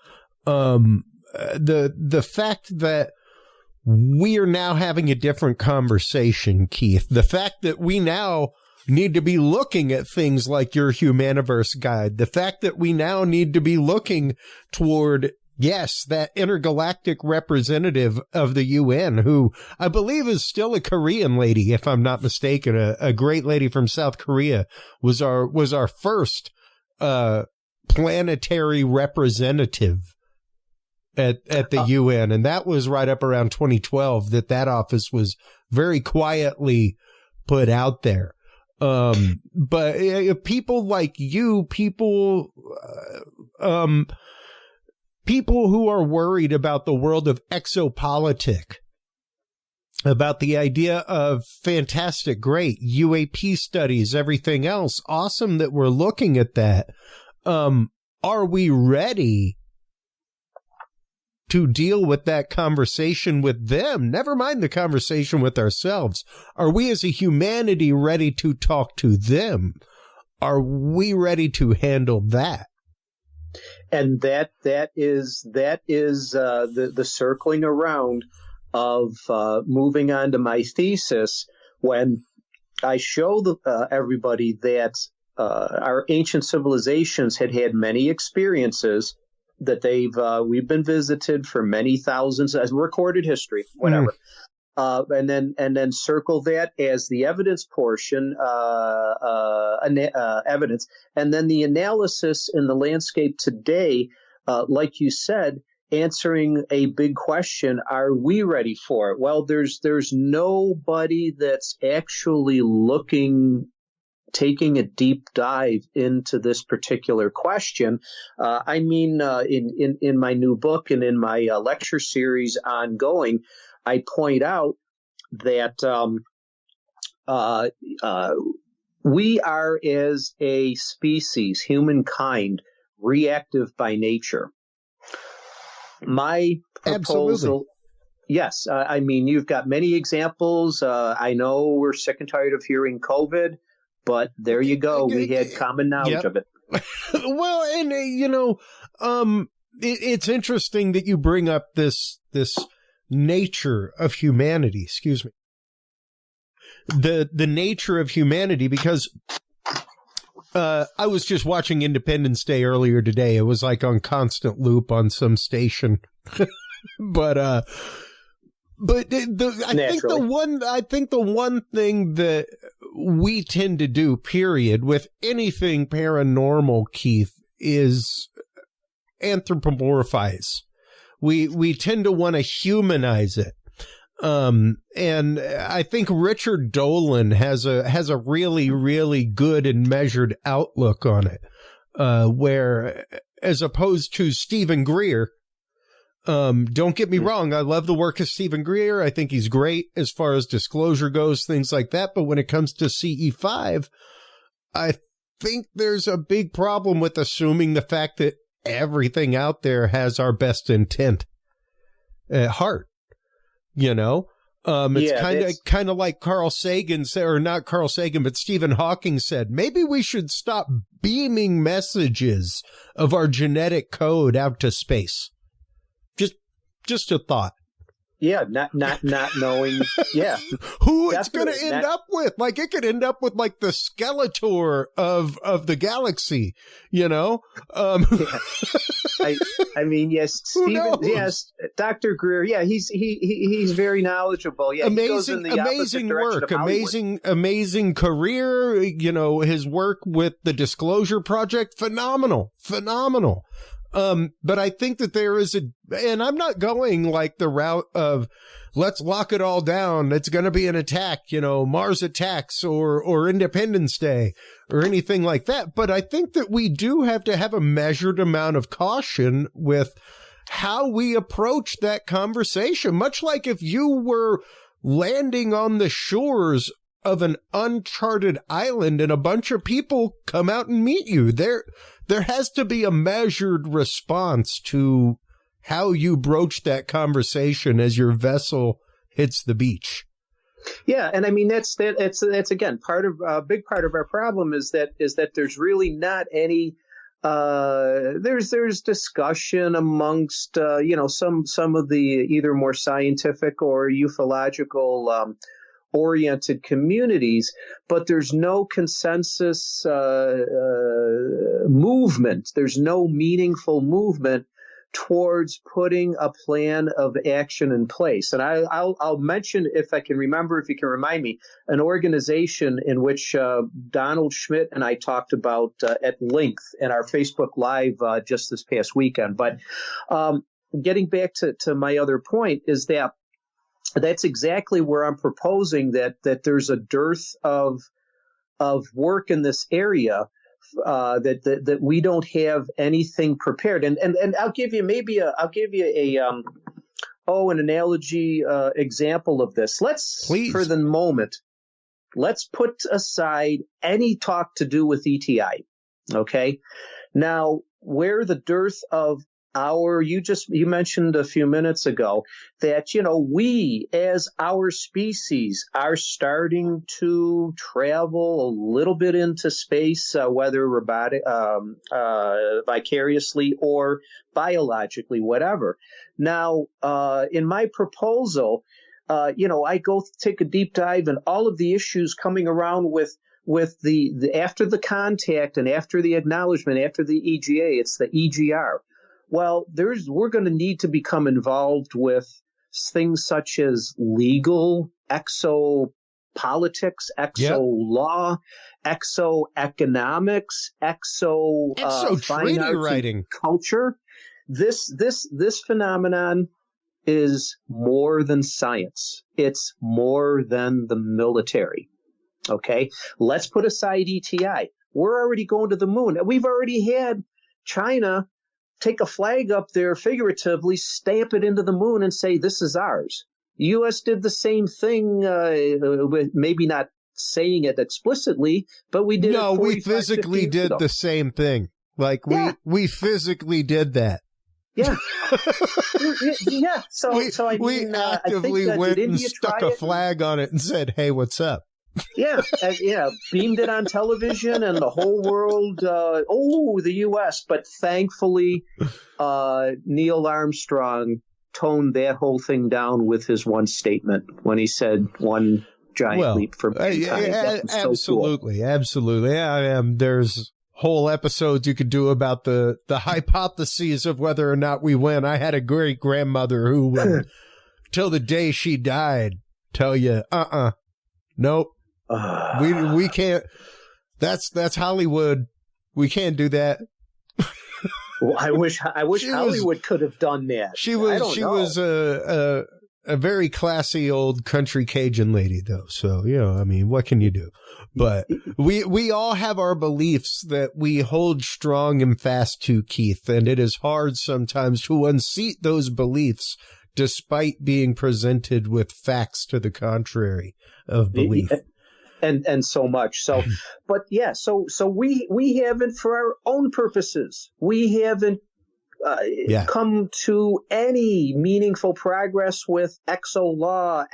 The fact that we are now having a different conversation, Keith, the fact that we now need to be looking at things like your Humaniverse guide, the fact that we now need to be looking toward, yes, that intergalactic representative of the UN, who I believe is still a Korean lady, if I'm not mistaken, a great lady from South Korea, was our first planetary representative at the UN. And that was right up around 2012 that office was very quietly put out there. But people like you, people who are worried about the world of exopolitik, about the idea of fantastic, great UAP studies, everything else, awesome that we're looking at that. Are we ready to deal with that conversation with them? Never mind the conversation with ourselves. Are we as a humanity ready to talk to them? Are we ready to handle that? And that is the circling around of moving on to my thesis, when I show everybody that our ancient civilizations had many experiences, that we've been visited for many thousands as recorded history, whatever. And then circle that as the evidence portion, evidence, and then the analysis in the landscape today, like you said, answering a big question: are we ready for it? Well, there's nobody that's actually taking a deep dive into this particular question. I mean, in my new book and in my lecture series ongoing, I point out that we are, as a species, humankind, reactive by nature. My proposal, absolutely. Yes, I mean, you've got many examples. I know we're sick and tired of hearing COVID, but there you go. We had common knowledge of it. Well, and you know, it's interesting that you bring up this nature of humanity. Excuse me. The nature of humanity, because I was just watching Independence Day earlier today. It was like on constant loop on some station, but I think the one thing that we tend to do, period, with anything paranormal, Keith, is anthropomorphize. We tend to want to humanize it. And I think Richard Dolan has a really, really good and measured outlook on it, where as opposed to Stephen Greer, don't get me wrong, I love the work of Stephen Greer. I think he's great as far as disclosure goes, things like that. But when it comes to CE5, I think there's a big problem with assuming the fact that everything out there has our best intent at heart. You know, it's kind of like Carl Sagan said, or not Carl Sagan, but Stephen Hawking said, maybe we should stop beaming messages of our genetic code out to space. Just a thought. Yeah, not knowing. Yeah, who it's going to end up with? Like, it could end up with like the Skeletor of the galaxy. You know. Yeah. I mean, yes, Stephen. Yes, Dr. Greer. Yeah, he's very knowledgeable. Yeah, amazing work, amazing career. You know, his work with the Disclosure Project, phenomenal. But I think that there is and I'm not going like the route of let's lock it all down. It's going to be an attack, you know, Mars attacks or Independence Day or anything like that. But I think that we do have to have a measured amount of caution with how we approach that conversation. Much like if you were landing on the shores of an uncharted island and a bunch of people come out and meet you, there has to be a measured response to how you broach that conversation as your vessel hits the beach. Yeah, and I mean that's again part of a big part of our problem is that there's really not any there's discussion amongst some of the either more scientific or ufological oriented communities, but there's no consensus movement. There's no meaningful movement towards putting a plan of action in place. And I'll mention, if I can remember, if you can remind me, an organization in which Donald Schmidt and I talked about at length in our Facebook Live just this past weekend. But getting back to my other point is that that's exactly where I'm proposing that there's a dearth of work in this area, that we don't have anything prepared. And I'll give you an analogy example of this. Please. For the moment, let's put aside any talk to do with ETI. Okay. Now, where the dearth of you mentioned a few minutes ago that, we as our species are starting to travel a little bit into space, whether vicariously or biologically, whatever. Now, in my proposal, I go take a deep dive in all of the issues coming around with the after the contact and after the acknowledgement, after the EGA, it's the EGR. Well, we're going to need to become involved with things such as legal, exopolitics, exo-law, exo-economics, treaty writing, culture. This phenomenon is more than science. It's more than the military. Okay, let's put aside ETI. We're already going to the moon. We've already had China take a flag up there, figuratively stamp it into the moon and say, this is ours. The U.S. did the same thing, with maybe not saying it explicitly, but we did. No, we physically did the same thing. Like we physically did that. Yeah. Yeah. So I mean, we actively went and stuck a flag on it and said, hey, what's up? Yeah, beamed it on television and the whole world, the U.S. But thankfully, Neil Armstrong toned that whole thing down with his one statement when he said one giant leap for mankind. Absolutely, so cool. Absolutely. Yeah, there's whole episodes you could do about the hypotheses of whether or not we win. I had a great grandmother who would, till the day she died, tell you, nope. We can't. That's Hollywood. We can't do that. Well, I wish Hollywood could have done that. She was a very classy old country Cajun lady, though. So, I mean, what can you do? But we all have our beliefs that we hold strong and fast to, Keith, and it is hard sometimes to unseat those beliefs despite being presented with facts to the contrary of belief. And so much. So, but yeah, so we haven't, for our own purposes, we haven't come to any meaningful progress with exo-law,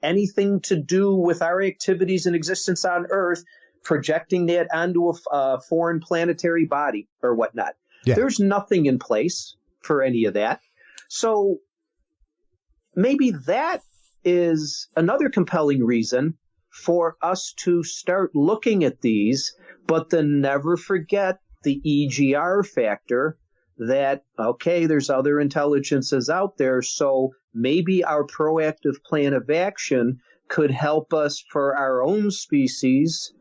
anything to do with our activities and existence on Earth, projecting that onto a foreign planetary body or whatnot. Yeah. There's nothing in place for any of that. So maybe that is another compelling reason for us to start looking at these, but then never forget the EGR factor that, okay, there's other intelligences out there, so maybe our proactive plan of action could help us for our own species,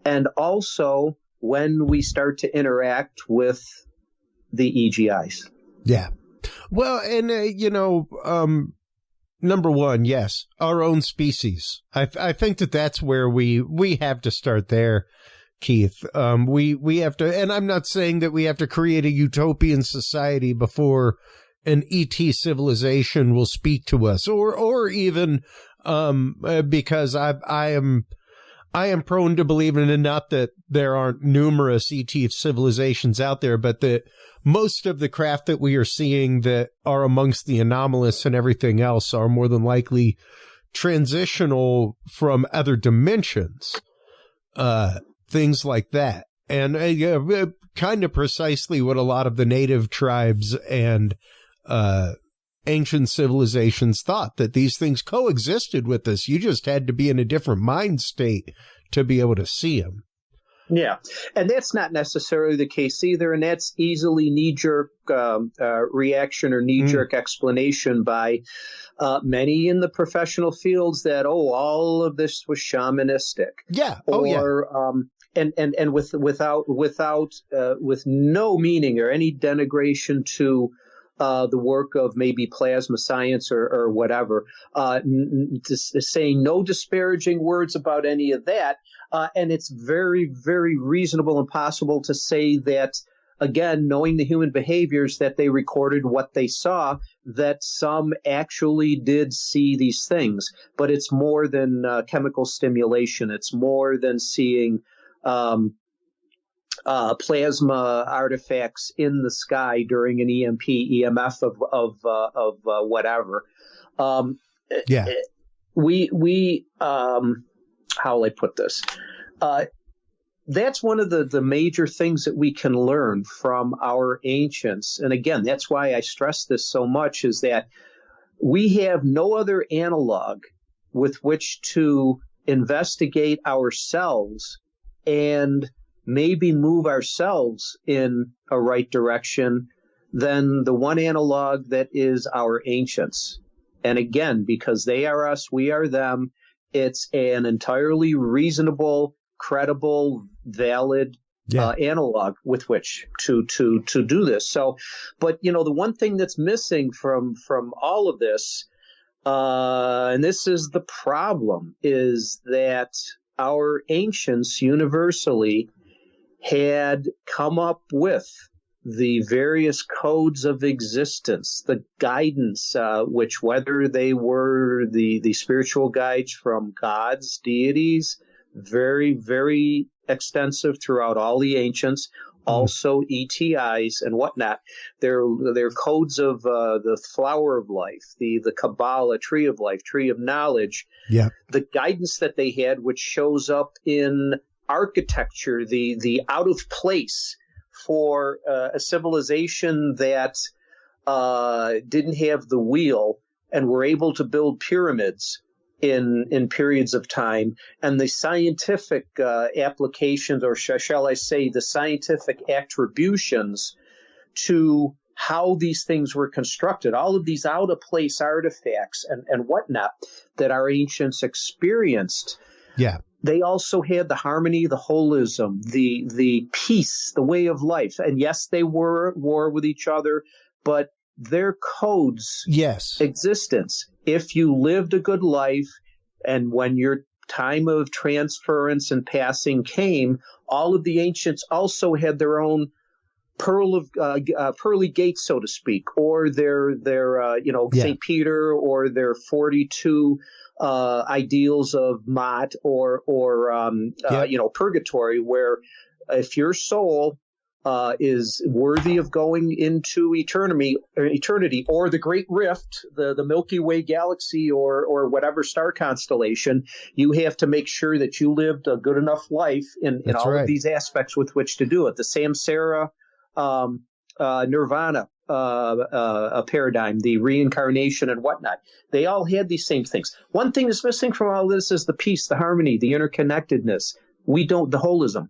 and also when we start to interact with the EGIs. Yeah. Well, and, number one, yes, our own species. I think that's where we have to start there, Keith. We have to, and I'm not saying that we have to create a utopian society before an ET civilization will speak to us, or even because I am prone to believe in, and not that there aren't numerous ET civilizations out there, but that most of the craft that we are seeing that are amongst the anomalous and everything else are more than likely transitional from other dimensions, things like that. And kind of precisely what a lot of the native tribes and ancient civilizations thought, that these things coexisted with us. You just had to be in a different mind state to be able to see them. Yeah, and that's not necessarily the case either, and that's easily knee-jerk reaction or knee-jerk explanation by many in the professional fields that, all of this was shamanistic. Yeah. And with no meaning or any denigration to the work of maybe plasma science or whatever, saying no disparaging words about any of that. And it's very, very reasonable and possible to say that, again, knowing the human behaviors, that they recorded what they saw, that some actually did see these things. But it's more than chemical stimulation. It's more than seeing plasma artifacts in the sky during an EMP, EMF of whatever. How will I put this? That's one of the major things that we can learn from our ancients. And again, that's why I stress this so much, is that we have no other analog with which to investigate ourselves and maybe move ourselves in a right direction than the one analog that is our ancients. And again, because they are us, we are them, it's an entirely reasonable, credible, valid analog with which to do this. So, but the one thing that's missing from all of this, and this is the problem, is that our ancients universally had come up with the various codes of existence, the guidance, which, whether they were the spiritual guides from gods, deities, very, very extensive throughout all the ancients, also ETIs and whatnot. They're codes of the flower of life, the Kabbalah, tree of life, tree of knowledge, the guidance that they had, which shows up in architecture, the out of place for a civilization that didn't have the wheel and were able to build pyramids in periods of time, and the scientific applications, or shall I say, the scientific attributions to how these things were constructed, all of these out of place artifacts and whatnot that our ancients experienced. Yeah. they also had the harmony, the holism, the peace, the way of life. And yes, they were at war with each other, but their codes existence. If you lived a good life, and when your time of transference and passing came, all of the ancients also had their own pearly gates, so to speak, or their St. Peter, or their 42 ideals of Mott, or purgatory, where if your soul is worthy of going into eternity, or the Great Rift, the Milky Way galaxy, or whatever star constellation, you have to make sure that you lived a good enough life in all of these aspects with which to do it. The Samsara Nirvana paradigm, the reincarnation and whatnot. They all had these same things. One thing that's missing from all this is the peace, the harmony, the interconnectedness. The holism.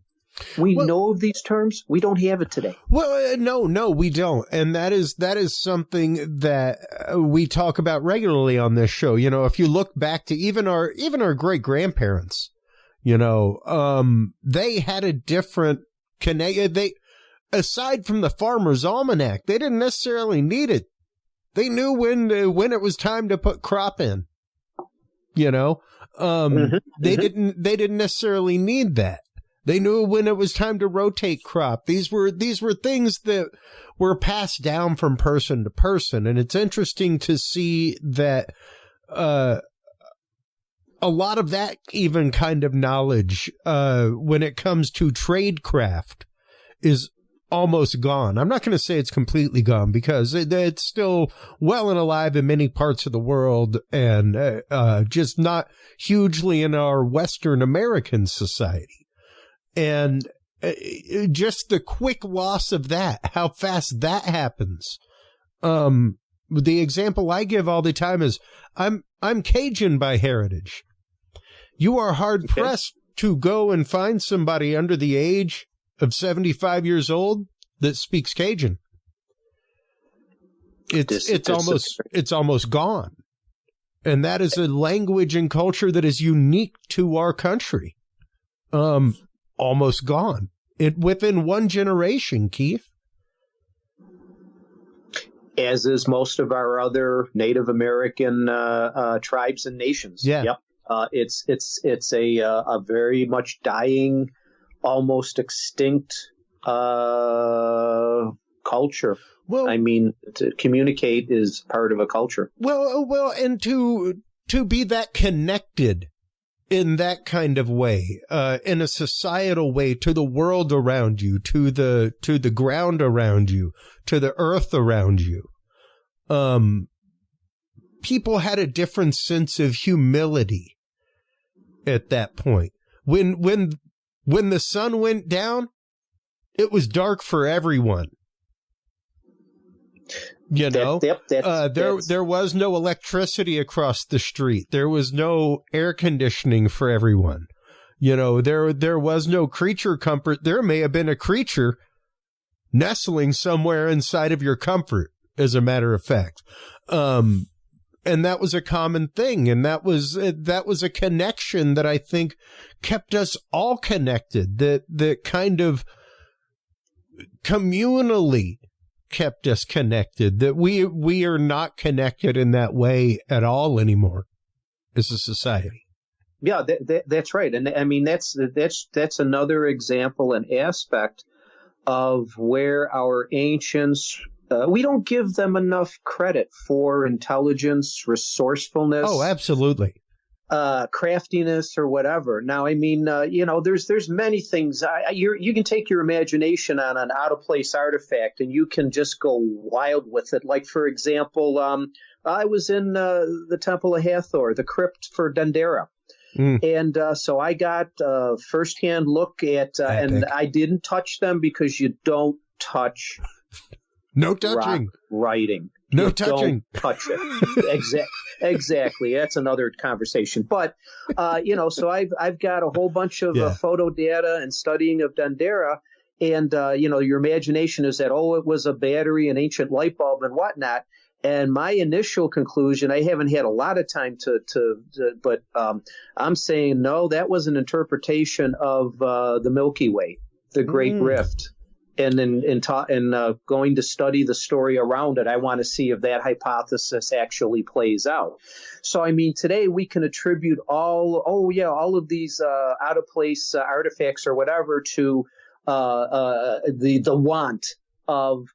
We know of these terms. We don't have it today. Well, no, we don't. And that is something that we talk about regularly on this show. You know, if you look back to even our great grandparents, you know, they had a different aside from the Farmer's Almanac, they didn't necessarily need it. They knew when it was time to put crop in. You know, they didn't necessarily need that. They knew when it was time to rotate crop. These were things that were passed down from person to person, and it's interesting to see that a lot of that even kind of knowledge when it comes to tradecraft is almost gone. I'm not going to say it's completely gone, because it's still well and alive in many parts of the world, and just not hugely in our Western American society. And just the quick loss of that, how fast that happens. The example I give all the time is I'm Cajun by heritage. You are hard pressed to go and find somebody under the age of 75 years old that speaks Cajun. It's almost gone. And that is a language and culture that is unique to our country. Almost gone. Within one generation, Keith. As is most of our other Native American tribes and nations. Yeah. Yep. It's a very much dying, almost extinct culture. Well, I mean, to communicate is part of a culture. Well, and to be that connected in that kind of way, in a societal way, to the world around you, to the ground around you, to the earth around you. People had a different sense of humility at that point. When the sun went down, it was dark for everyone. You know, there was no electricity across the street. There was no air conditioning for everyone. You know, there was no creature comfort. There may have been a creature nestling somewhere inside of your comfort, as a matter of fact. And that was a common thing. And that was a connection that I think kept us all connected, that kind of communally kept us connected, that we are not connected in that way at all anymore as a society. Yeah, that's right. And I mean, that's another example and aspect of where our ancients, we don't give them enough credit for intelligence, resourcefulness. Oh, absolutely. Craftiness or whatever. Now, I mean, there's many things. You can take your imagination on an out of place artifact and you can just go wild with it. Like, for example, I was in the Temple of Hathor, the crypt for Dendera. And so I got a firsthand look at, and I didn't touch them because you don't touch. No touching. Writing. No touching. Don't touch it. Exactly. That's another conversation. But, so I've got a whole bunch of photo data and studying of Dendera. And, your imagination is that, it was a battery, an ancient light bulb and whatnot. And my initial conclusion, I haven't had a lot of time but I'm saying, no, that was an interpretation of the Milky Way, the Great Rift. And then going to study the story around it, I want to see if that hypothesis actually plays out. So, I mean, today we can attribute all of these out of place artifacts or whatever to the want of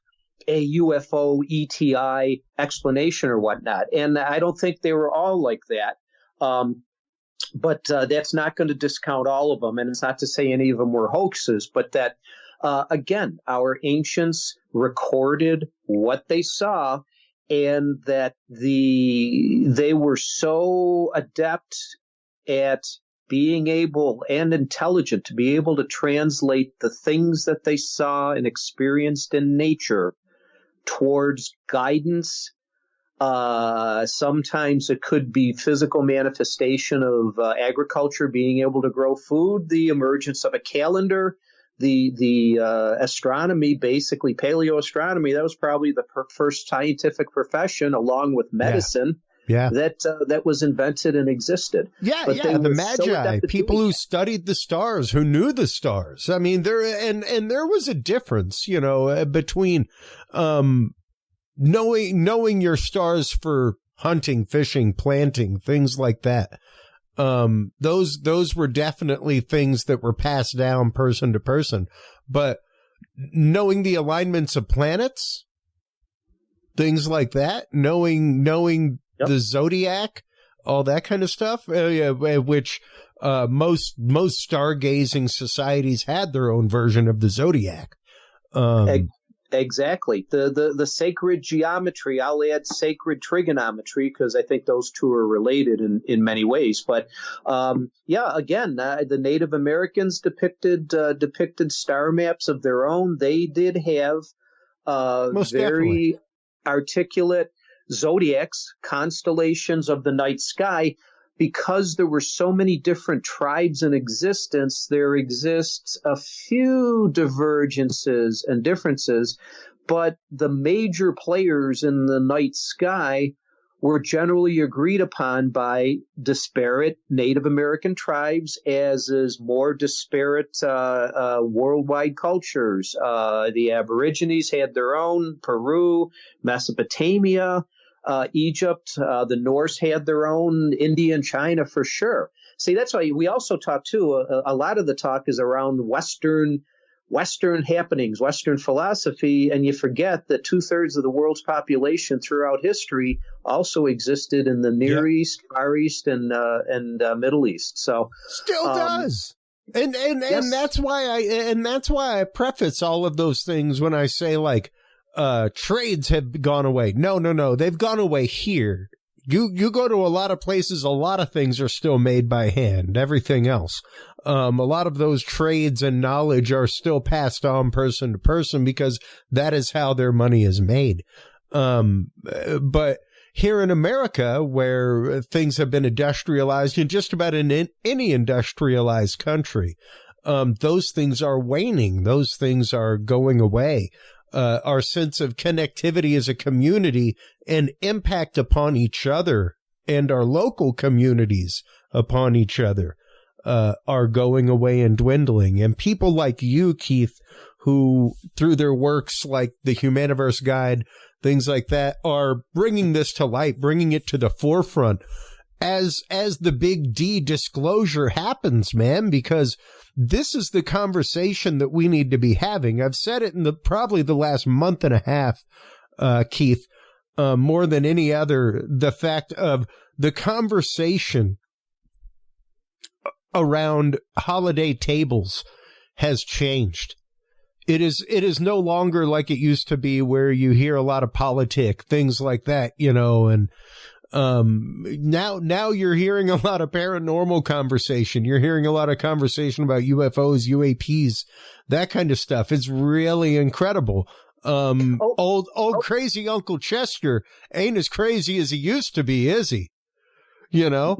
a UFO ETI explanation or whatnot. And I don't think they were all like that. But that's not going to discount all of them. And it's not to say any of them were hoaxes, but that, again, our ancients recorded what they saw, and that they were so adept at being able and intelligent to be able to translate the things that they saw and experienced in nature towards guidance. Sometimes it could be physical manifestation of agriculture, being able to grow food, the emergence of a calendar, the astronomy, basically paleoastronomy. That was probably the first scientific profession, along with medicine. Yeah. That was invented and existed. Yeah, the Magi, people who studied the stars, who knew the stars. I mean, there was a difference, between knowing your stars for hunting, fishing, planting, things like that. Those were definitely things that were passed down person to person. But knowing the alignments of planets, things like that, knowing the zodiac, all that kind of stuff, which most stargazing societies had their own version of the zodiac. Exactly. The sacred geometry, I'll add sacred trigonometry, because I think those two are related in many ways. But again, the Native Americans depicted star maps of their own. They did have very articulate zodiacs, constellations of the night sky. Because there were so many different tribes in existence, there exists a few divergences and differences, but the major players in the night sky were generally agreed upon by disparate Native American tribes, as is more disparate worldwide cultures. The Aborigines had their own, Peru, Mesopotamia, Egypt, the Norse had their own, India and China for sure. See, that's why we also talk too. A lot of the talk is around Western happenings, Western philosophy, and you forget that 2/3 of the world's population throughout history also existed in the Near East, Far East, and Middle East. So still does. And yes. that's why I preface all of those things when I say, like, trades have gone away. No. They've gone away here. You go to a lot of places, a lot of things are still made by hand, everything else. A lot of those trades and knowledge are still passed on person to person, because that is how their money is made. But here in America, where things have been industrialized, in just about in any industrialized country, those things are waning. Those things are going away. Our sense of connectivity as a community and impact upon each other and our local communities upon each other are going away and dwindling. And people like you, Keith, who through their works like the Humaniverse Guide, things like that, are bringing this to light, bringing it to the forefront as the big D disclosure happens, man, because this is the conversation that we need to be having. I've said it in probably the last month and a half, Keith, more than any other, the fact of the conversation around holiday tables has changed. It is no longer like it used to be, where you hear a lot of politic, things like that, and now you're hearing a lot of paranormal conversation. You're hearing a lot of conversation about UFOs, UAPs, that kind of stuff. It's really incredible. Old crazy Uncle Chester ain't as crazy as he used to be, is he? No,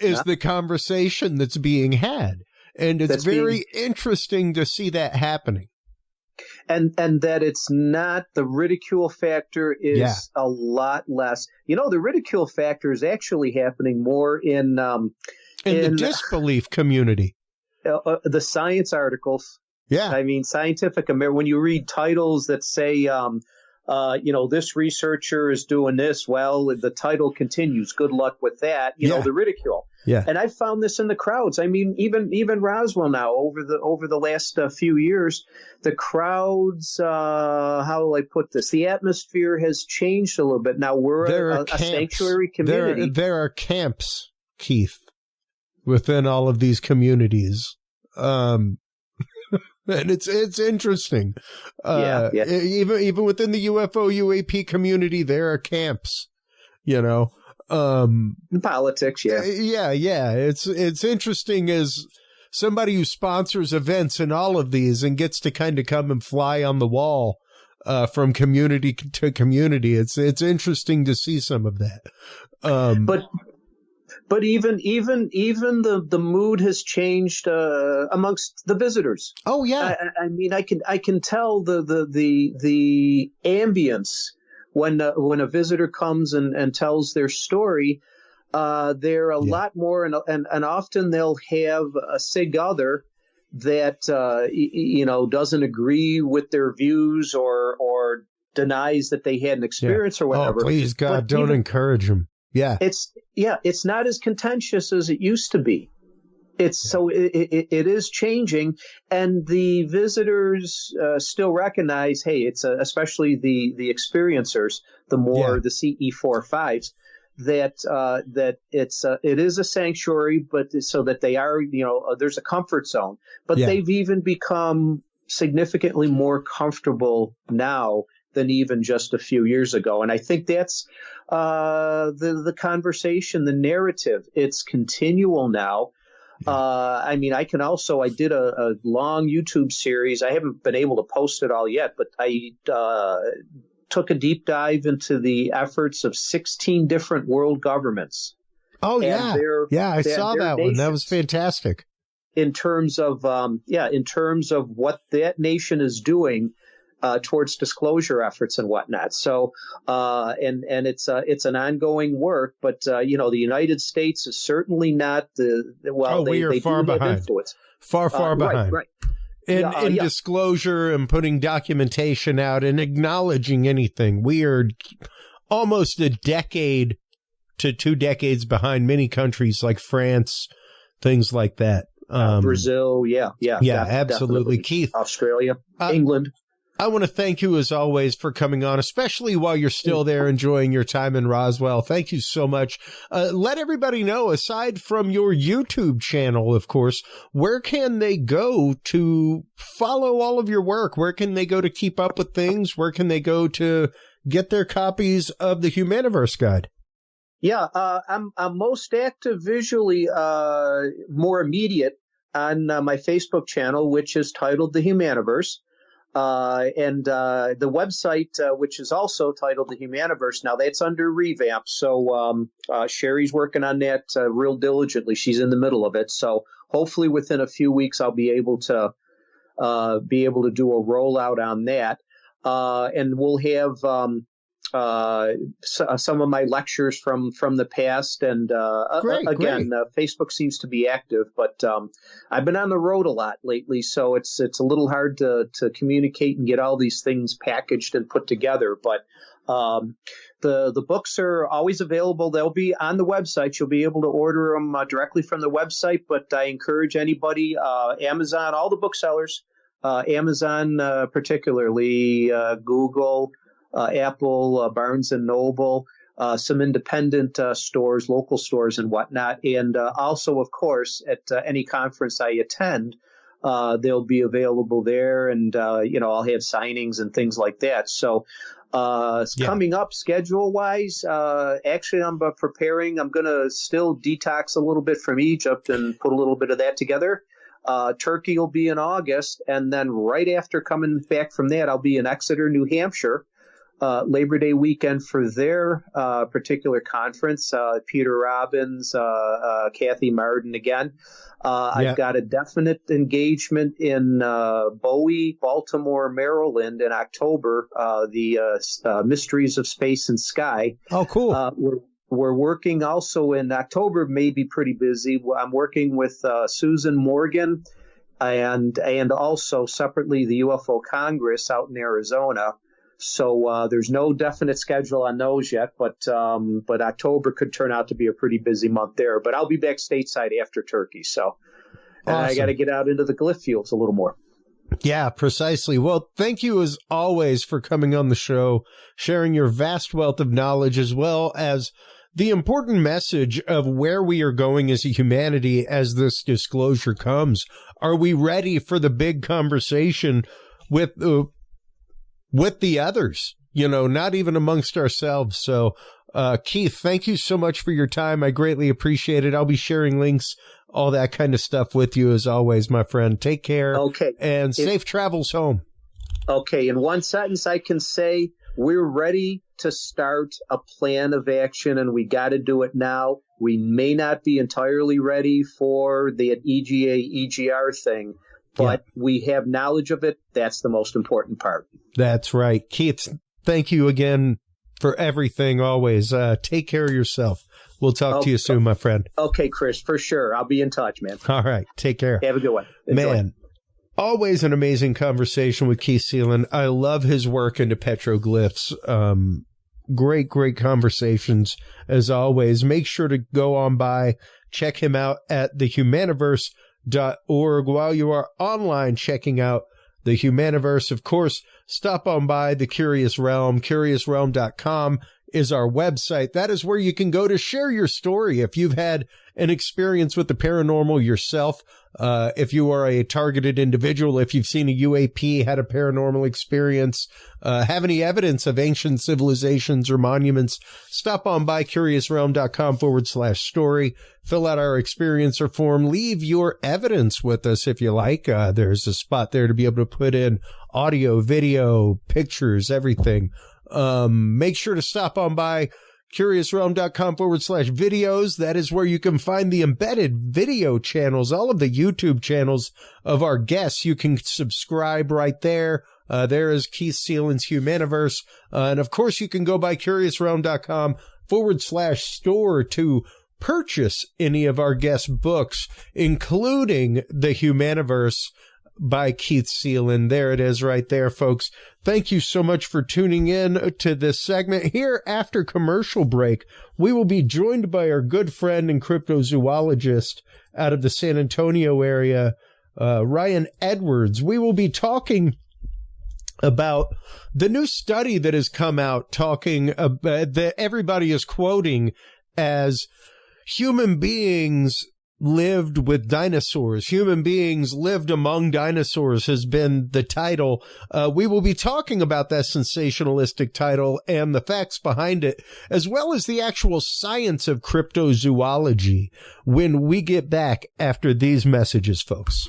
is the conversation that's being had. And it's very interesting to see that happening. and that it's not, the ridicule factor is a lot less. The ridicule factor is actually happening more in the disbelief community. The science articles. Yeah. I mean, Scientific American, when you read titles that say, this researcher is doing this, well, the title continues. Good luck with that. The ridicule. Yeah. And I found this in the crowds. I mean, even Roswell now, over the last few years, the crowds, how will I put this? The atmosphere has changed a little bit. Now we're a sanctuary community. There are camps, Keith, within all of these communities. And it's interesting. Even within the UFO UAP community, there are camps, politics. Yeah. It's interesting as somebody who sponsors events in all of these and gets to kind of come and fly on the wall, from community to community. It's interesting to see some of that. But even the mood has changed amongst the visitors. Oh yeah, I mean, I can tell the ambience when a visitor comes and tells their story. They're a lot more, and often they'll have a sig other that doesn't agree with their views or denies that they had an experience or whatever. Oh, please God, don't encourage them. Yeah. It's not as contentious as it used to be. So it is changing, and the visitors still recognize, hey, it's especially the experiencers, the CE45s, that it is a sanctuary, but so that they are, there's a comfort zone, but they've even become significantly more comfortable now than even just a few years ago. And I think that's the conversation, the narrative. It's continual now. I mean, I did a long YouTube series. I haven't been able to post it all yet, but I took a deep dive into the efforts of 16 different world governments. Oh, yeah. I saw that one. That was fantastic. In terms of what that nation is doing towards disclosure efforts and whatnot. So, and it's an ongoing work, but the United States is certainly not we are far behind. Far behind. Right. In disclosure and putting documentation out and acknowledging anything. We are almost a decade to 2 decades behind many countries like France, things like that. Brazil, absolutely. Keith, Australia, England. I want to thank you, as always, for coming on, especially while you're still there enjoying your time in Roswell. Thank you so much. Let everybody know, aside from your YouTube channel, of course, where can they go to follow all of your work? Where can they go to keep up with things? Where can they go to get their copies of the Humaniverse Guide? Yeah, I'm most active visually, more immediate on my Facebook channel, which is titled The Humaniverse. And the website, which is also titled The Humaniverse, now that's under revamp. So Sherry's working on that real diligently. She's in the middle of it. So hopefully within a few weeks, I'll be able to do a rollout on that. And we'll have some of my lectures from the past. And great. Facebook seems to be active, but I've been on the road a lot lately, so it's a little hard to communicate and get all these things packaged and put together. But the books are always available. They'll be on the website. You'll be able to order them directly from the website. But I encourage anybody, Amazon, all the booksellers, Amazon particularly, Google, Apple, Barnes and Noble, some independent stores, local stores and whatnot. And also, of course, at any conference I attend, they'll be available there. And, I'll have signings and things like that. So coming up schedule-wise, actually, I'm preparing. I'm going to still detox a little bit from Egypt and put a little bit of that together. Turkey will be in August. And then right after coming back from that, I'll be in Exeter, New Hampshire. Labor Day weekend for their particular conference. Peter Robbins, Kathy Martin again. I've got a definite engagement in Bowie, Baltimore, Maryland in October, the Mysteries of Space and Sky. Oh, cool. We're working also in October, may be pretty busy. I'm working with Susan Morgan and also separately the UFO Congress out in Arizona. So there's no definite schedule on those yet, but October could turn out to be a pretty busy month there. But I'll be back stateside after Turkey, so awesome. I got to get out into the glyph fields a little more. Yeah, precisely. Well, thank you as always for coming on the show, sharing your vast wealth of knowledge, as well as the important message of where we are going as a humanity as this disclosure comes. Are we ready for the big conversation with the others, not even amongst ourselves? So, Keith, thank you so much for your time. I greatly appreciate it. I'll be sharing links, all that kind of stuff with you as always, my friend. Take care. Okay. And safe travels home. Okay. In one sentence, I can say we're ready to start a plan of action, and we got to do it now. We may not be entirely ready for the EGA, EGR thing, but we have knowledge of it. That's the most important part. That's right. Keith, thank you again for everything always. Take care of yourself. We'll talk to you soon, my friend. Okay, Chris, for sure. I'll be in touch, man. All right. Take care. Have a good one. Enjoy. Man, always an amazing conversation with Keith Seland. I love his work into petroglyphs. Great conversations as always. Make sure to go on by, check him out at thehumaniverse.org. While you are online checking out the Humaniverse, of course, stop on by the Curious Realm. CuriousRealm.com is our website. That is where you can go to share your story. If you've had an experience with the paranormal yourself, if you are a targeted individual, if you've seen a UAP, had a paranormal experience, have any evidence of ancient civilizations or monuments, stop on by CuriousRealm.com/story, fill out our experiencer form, leave your evidence with us if you like. There's a spot there to be able to put in audio, video, pictures, everything. Make sure to stop on by CuriousRealm.com/videos. That is where you can find the embedded video channels, all of the YouTube channels of our guests. You can subscribe right there. There is Keith Seland's Humaniverse. And of course, you can go by CuriousRealm.com/store to purchase any of our guest books, including The Humaniverse by Keith Seland. There it is right there, folks. Thank you so much for tuning in to this segment. Here, after commercial break, we will be joined by our good friend and cryptozoologist out of the San Antonio area, Ryan Edwards. We will be talking about the new study that has come out, talking about that everybody is quoting as human beings lived with dinosaurs. Human beings lived among dinosaurs has been the title. We will be talking about that sensationalistic title and the facts behind it, as well as the actual science of cryptozoology when we get back after these messages, folks.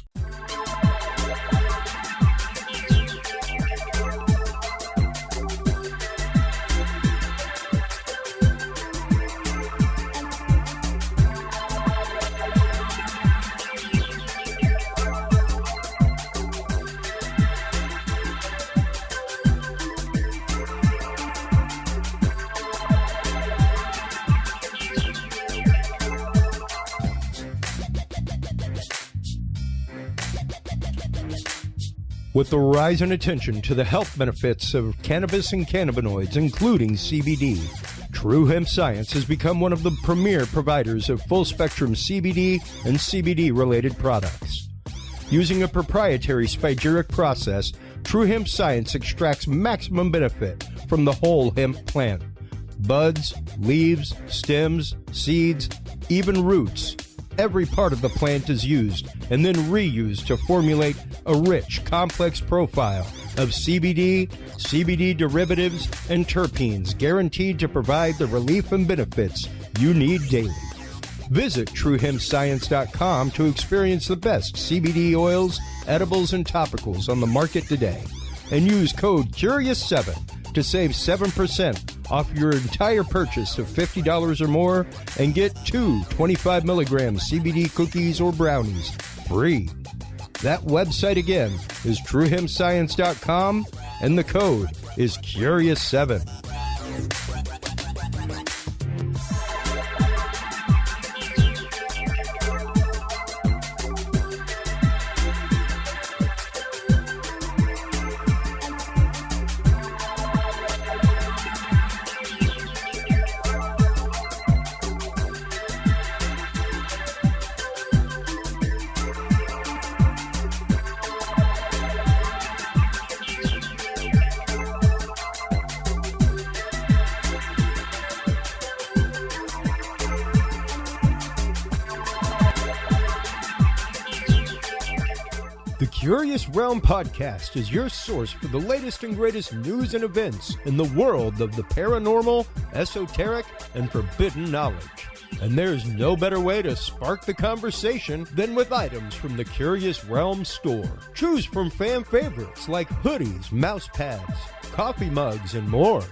With the rise in attention to the health benefits of cannabis and cannabinoids, including CBD, True Hemp Science has become one of the premier providers of full-spectrum CBD and CBD-related products. Using a proprietary spagyric process, True Hemp Science extracts maximum benefit from the whole hemp plant. Buds, leaves, stems, seeds, even roots. Every part of the plant is used and then reused to formulate a rich, complex profile of CBD, CBD derivatives, and terpenes guaranteed to provide the relief and benefits you need daily. Visit TrueHempScience.com to experience the best CBD oils, edibles, and topicals on the market today. And use code CURIOUS7 to save 7% off your entire purchase of $50 or more and get 2 25-milligram CBD cookies or brownies free. That website again is truehempscience.com, and the code is Curious7. The Curious Realm Podcast is your source for the latest and greatest news and events in the world of the paranormal, esoteric, and forbidden knowledge. And there's no better way to spark the conversation than with items from the Curious Realm store. Choose from fan favorites like hoodies, mouse pads, coffee mugs, and more.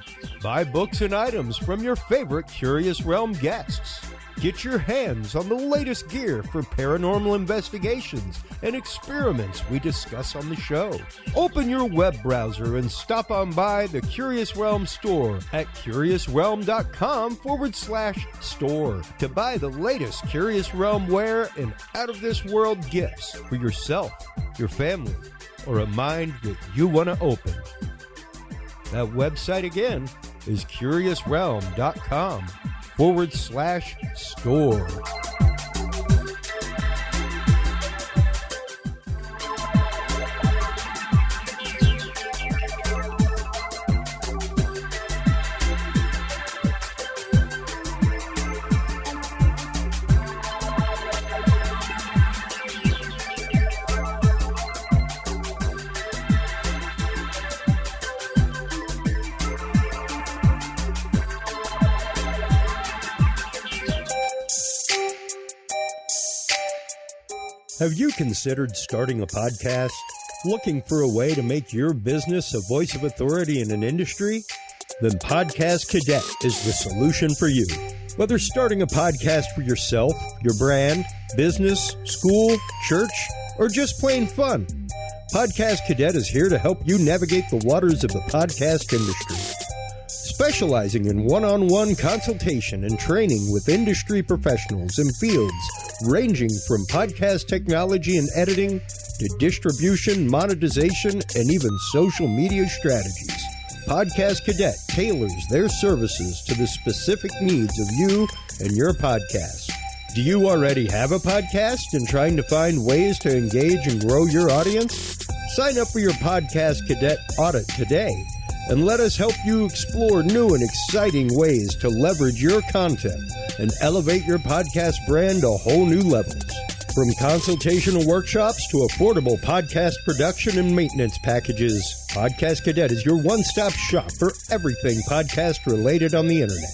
Buy books and items from your favorite Curious Realm guests. Get your hands on the latest gear for paranormal investigations and experiments we discuss on the show. Open your web browser and stop on by the Curious Realm store at curiousrealm.com/store to buy the latest Curious Realm wear and out-of-this-world gifts for yourself, your family, or a mind that you want to open. That website again is curiousrealm.com/store. Have you considered starting a podcast? Looking for a way to make your business a voice of authority in an industry? Then Podcast Cadet is the solution for you. Whether starting a podcast for yourself, your brand, business, school, church, or just plain fun, Podcast Cadet is here to help you navigate the waters of the podcast industry. Specializing in one-on-one consultation and training with industry professionals in fields ranging from podcast technology and editing to distribution, monetization, and even social media strategies. Podcast Cadet tailors their services to the specific needs of you and your podcast. Do you already have a podcast and trying to find ways to engage and grow your audience? Sign up for your Podcast Cadet audit today and let us help you explore new and exciting ways to leverage your content and elevate your podcast brand to whole new levels. From consultational workshops to affordable podcast production and maintenance packages, Podcast Cadet is your one-stop shop for everything podcast related on the internet.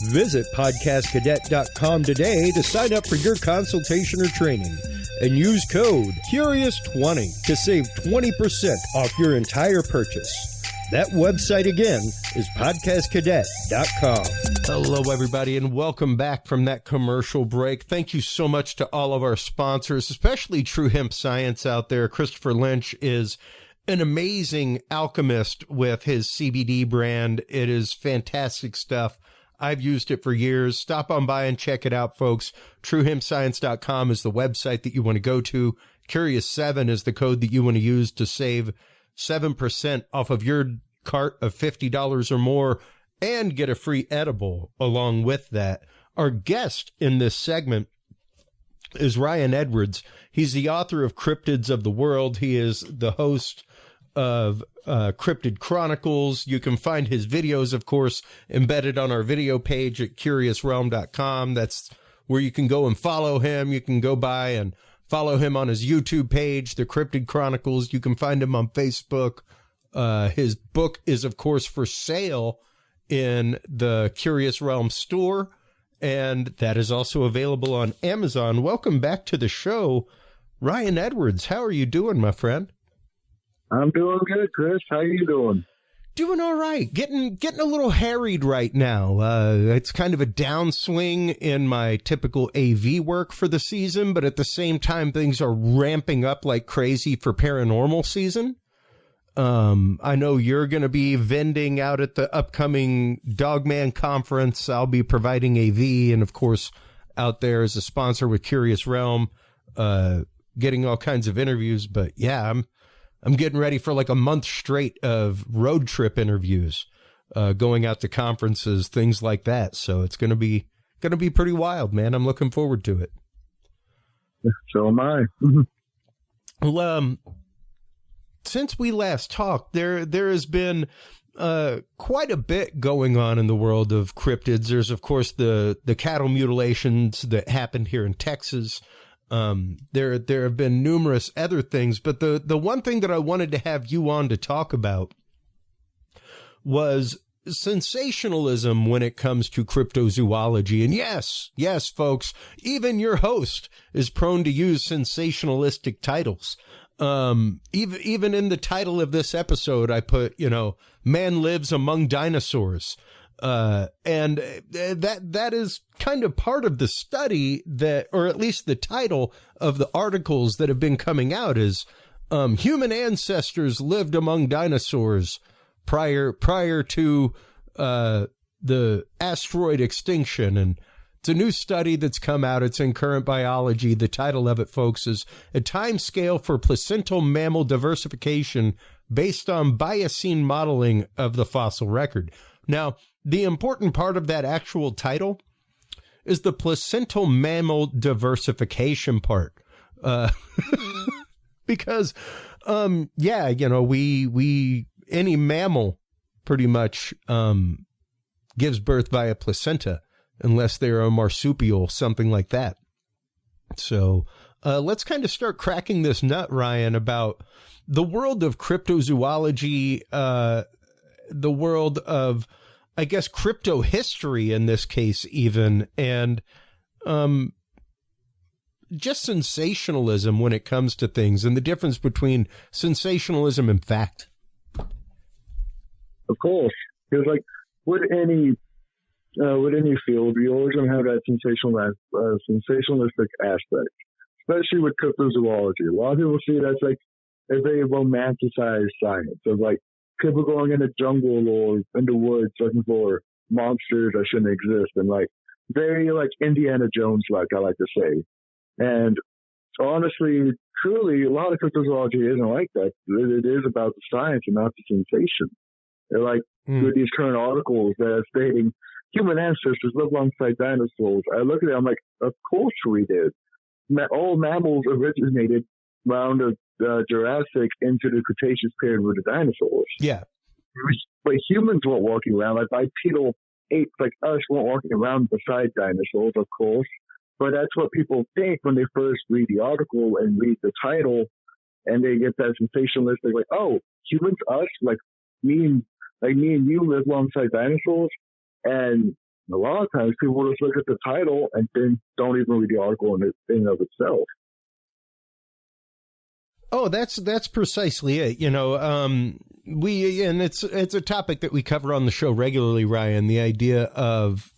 Visit podcastcadet.com today to sign up for your consultation or training and use code CURIOUS20 to save 20% off your entire purchase. That website again is podcastcadet.com. Hello, everybody, and welcome back from that commercial break. Thank you so much to all of our sponsors, especially True Hemp Science out there. Christopher Lynch is an amazing alchemist with his CBD brand. It is fantastic stuff. I've used it for years. Stop on by and check it out, folks. TrueHempScience.com is the website that you want to go to. Curious7 is the code that you want to use to save 7% off of your cart of $50 or more and get a free edible along with that. Our guest in this segment is Ryan Edwards. He's the author of Cryptids of the World. He is the host of Cryptid Chronicles. You can find his videos, of course, embedded on our video page at curiousrealm.com. That's where you can go and follow him. You can go by and follow him on his YouTube page, The Cryptid Chronicles. You can find him on Facebook. His book is, of course, for sale in the Curious Realm store, and that is also available on Amazon. Welcome back to the show, Ryan Edwards. How are you doing, my friend? I'm doing good, Chris. How you doing? Doing all right. Getting a little harried right now. It's kind of a downswing in my typical AV work for the season, but at the same time, things are ramping up like crazy for paranormal season. I know you're going to be vending out at the upcoming Dogman conference. I'll be providing AV, and of course, out there as a sponsor with Curious Realm, getting all kinds of interviews. But yeah, I'm getting ready for like a month straight of road trip interviews, going out to conferences, things like that. So it's going to be pretty wild, man. I'm looking forward to it. So am I. Well, since we last talked, there has been quite a bit going on in the world of cryptids. There's, of course, the cattle mutilations that happened here in Texas. There have been numerous other things, but the one thing that I wanted to have you on to talk about was sensationalism when it comes to cryptozoology. And yes, folks, even your host is prone to use sensationalistic titles. Even in the title of this episode, I put, man lives among dinosaurs. And that is kind of part of the study that, or at least the title of the articles that have been coming out is, human ancestors lived among dinosaurs prior to, the asteroid extinction. And it's a new study that's come out. It's in Current Biology. The title of it, folks, is A Time Scale for Placental Mammal Diversification Based on Biocene Modeling of the Fossil Record. Now, the important part of that actual title is the placental mammal diversification part. Because, we any mammal pretty much gives birth via placenta, unless they're a marsupial, something like that. So let's kind of start cracking this nut, Ryan, about the world of cryptozoology, the world of, I guess, crypto history in this case even, and just sensationalism when it comes to things, and the difference between sensationalism and fact. Of course, because like with any field, you always going to have that sensationalistic aspect, especially with cryptozoology. A lot of people see it as like a very romanticized science of like people going in the jungle or in the woods looking for monsters that shouldn't exist, and like very like Indiana Jones like, I like to say. And honestly, truly, a lot of cryptozoology isn't like that. It is about the science and not the sensation. They're like with these current articles that are stating human ancestors live alongside dinosaurs. I look at it, I'm like, of course we did. All mammals originated around the Jurassic into the Cretaceous period with the dinosaurs. Yeah. But humans weren't walking around. Like bipedal apes like us weren't walking around beside dinosaurs, of course. But that's what people think when they first read the article and read the title, and they get that sensationalistic, like, oh, humans, us, like me and you live alongside dinosaurs. And a lot of times people just look at the title and then don't even read the article in and of itself. Oh, that's precisely it. And it's a topic that we cover on the show regularly, Ryan, the idea of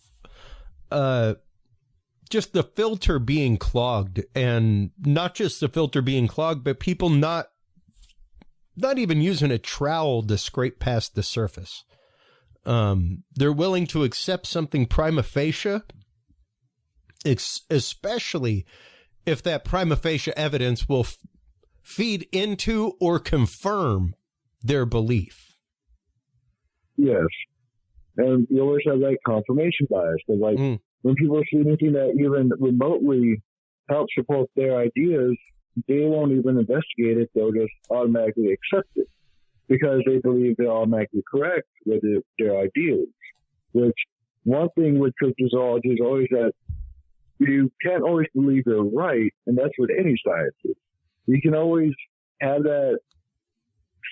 just the filter being clogged, and not just the filter being clogged, but people not even using a trowel to scrape past the surface. They're willing to accept something prima facie, especially if that prima facie evidence will feed into or confirm their belief. Yes. And you always have that confirmation bias. So like when people see anything that even remotely helps support their ideas, they won't even investigate it. They'll just automatically accept it because they believe they're automatically correct with their ideas. Which one thing with cryptozoology is always that you can't always believe you're right, and that's with any sciences. You can always have that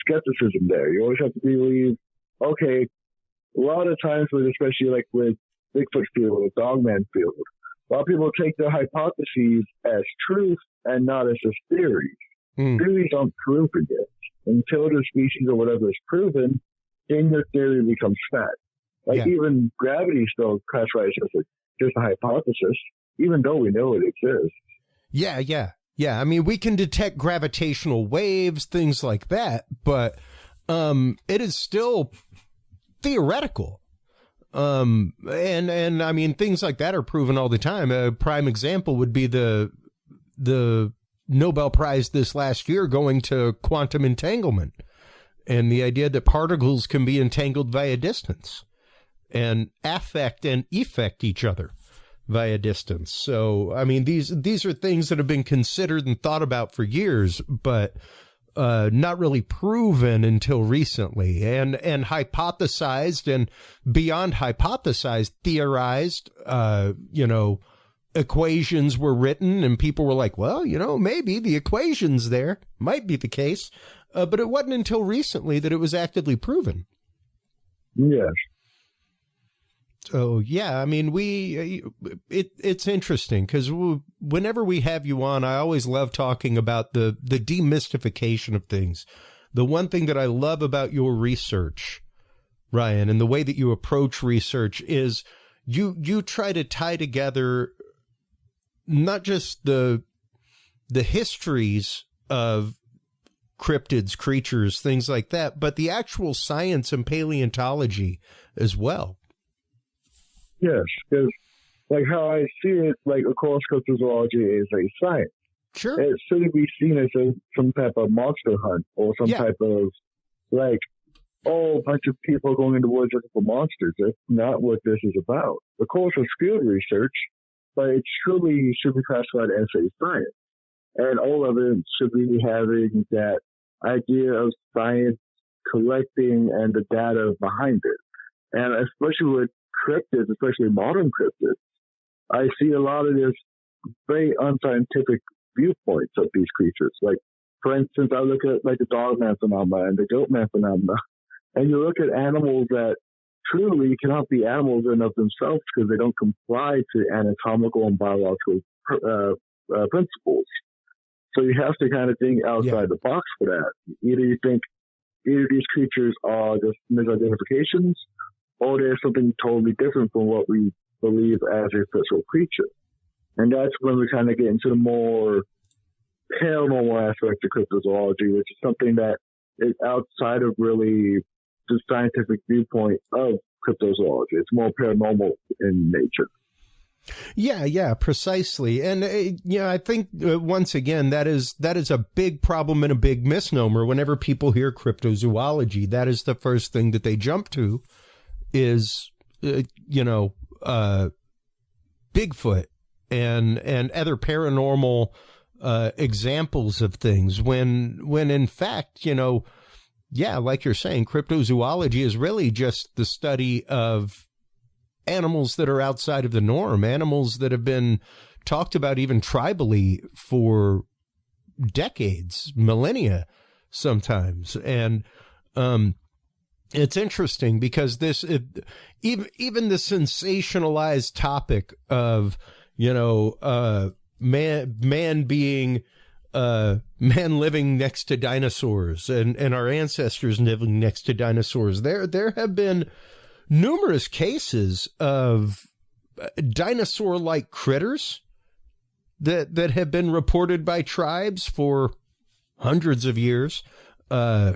skepticism there. You always have to believe, okay, a lot of times, especially like with Bigfoot field or Dogman field, a lot of people take their hypotheses as truth and not as just theories. Theories aren't proven yet. Until the species or whatever is proven, then your theory becomes fact. Like even gravity still classifies as just a hypothesis, even though we know it exists. Yeah. I mean, we can detect gravitational waves, things like that, but it is still theoretical. And I mean, things like that are proven all the time. A prime example would be the Nobel Prize this last year going to quantum entanglement and the idea that particles can be entangled via distance and affect and effect each other via distance. So, I mean, these are things that have been considered and thought about for years, but not really proven until recently, and hypothesized, and beyond hypothesized, theorized. Equations were written, and people were like, well, maybe the equations there might be the case, but it wasn't until recently that it was actively proven. Yes. So, yeah, I mean, it's interesting because whenever we have you on, I always love talking about the demystification of things. The one thing that I love about your research, Ryan, and the way that you approach research is you try to tie together not just the histories of cryptids, creatures, things like that, but the actual science and paleontology as well. Yes, because like how I see it, like of course, cryptozoology is a science. Sure. It shouldn't be seen as some type of monster hunt or some type of like, a bunch of people going in the woods looking for monsters. That's not what this is about. Of course, it's field research, but it truly should be classified as a science. And all of it should be having that idea of science collecting and the data behind it. And especially with cryptids, especially modern cryptids, I see a lot of this very unscientific viewpoints of these creatures. Like, for instance, I look at like the dog man phenomena and the goat man phenomena, and you look at animals that truly cannot be animals in and of themselves because they don't comply to anatomical and biological principles. So you have to kind of think outside the box for that. Either you think either these creatures are just misidentifications, or there's something totally different from what we believe as a physical creature. And that's when we kind of get into the more paranormal aspect of cryptozoology, which is something that is outside of really the scientific viewpoint of cryptozoology. It's more paranormal in nature. Yeah, precisely. And, I think, once again, that is a big problem and a big misnomer. Whenever people hear cryptozoology, that is the first thing that they jump to is, Bigfoot and other paranormal examples of things. When in fact, like you're saying, cryptozoology is really just the study of animals that are outside of the norm, animals that have been talked about even tribally for decades, millennia sometimes. And it's interesting because even the sensationalized topic of, man living next to dinosaurs and our ancestors living next to dinosaurs. There have been numerous cases of dinosaur-like critters that have been reported by tribes for hundreds of years,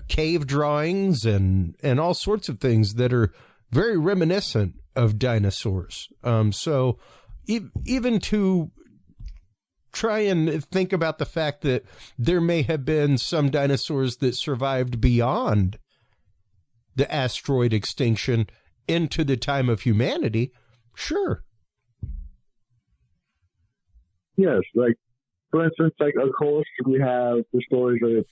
cave drawings and all sorts of things that are very reminiscent of dinosaurs. So even to try and think about the fact that there may have been some dinosaurs that survived beyond the asteroid extinction into the time of humanity, sure. Yes, like, for instance, like, of course, we have the stories of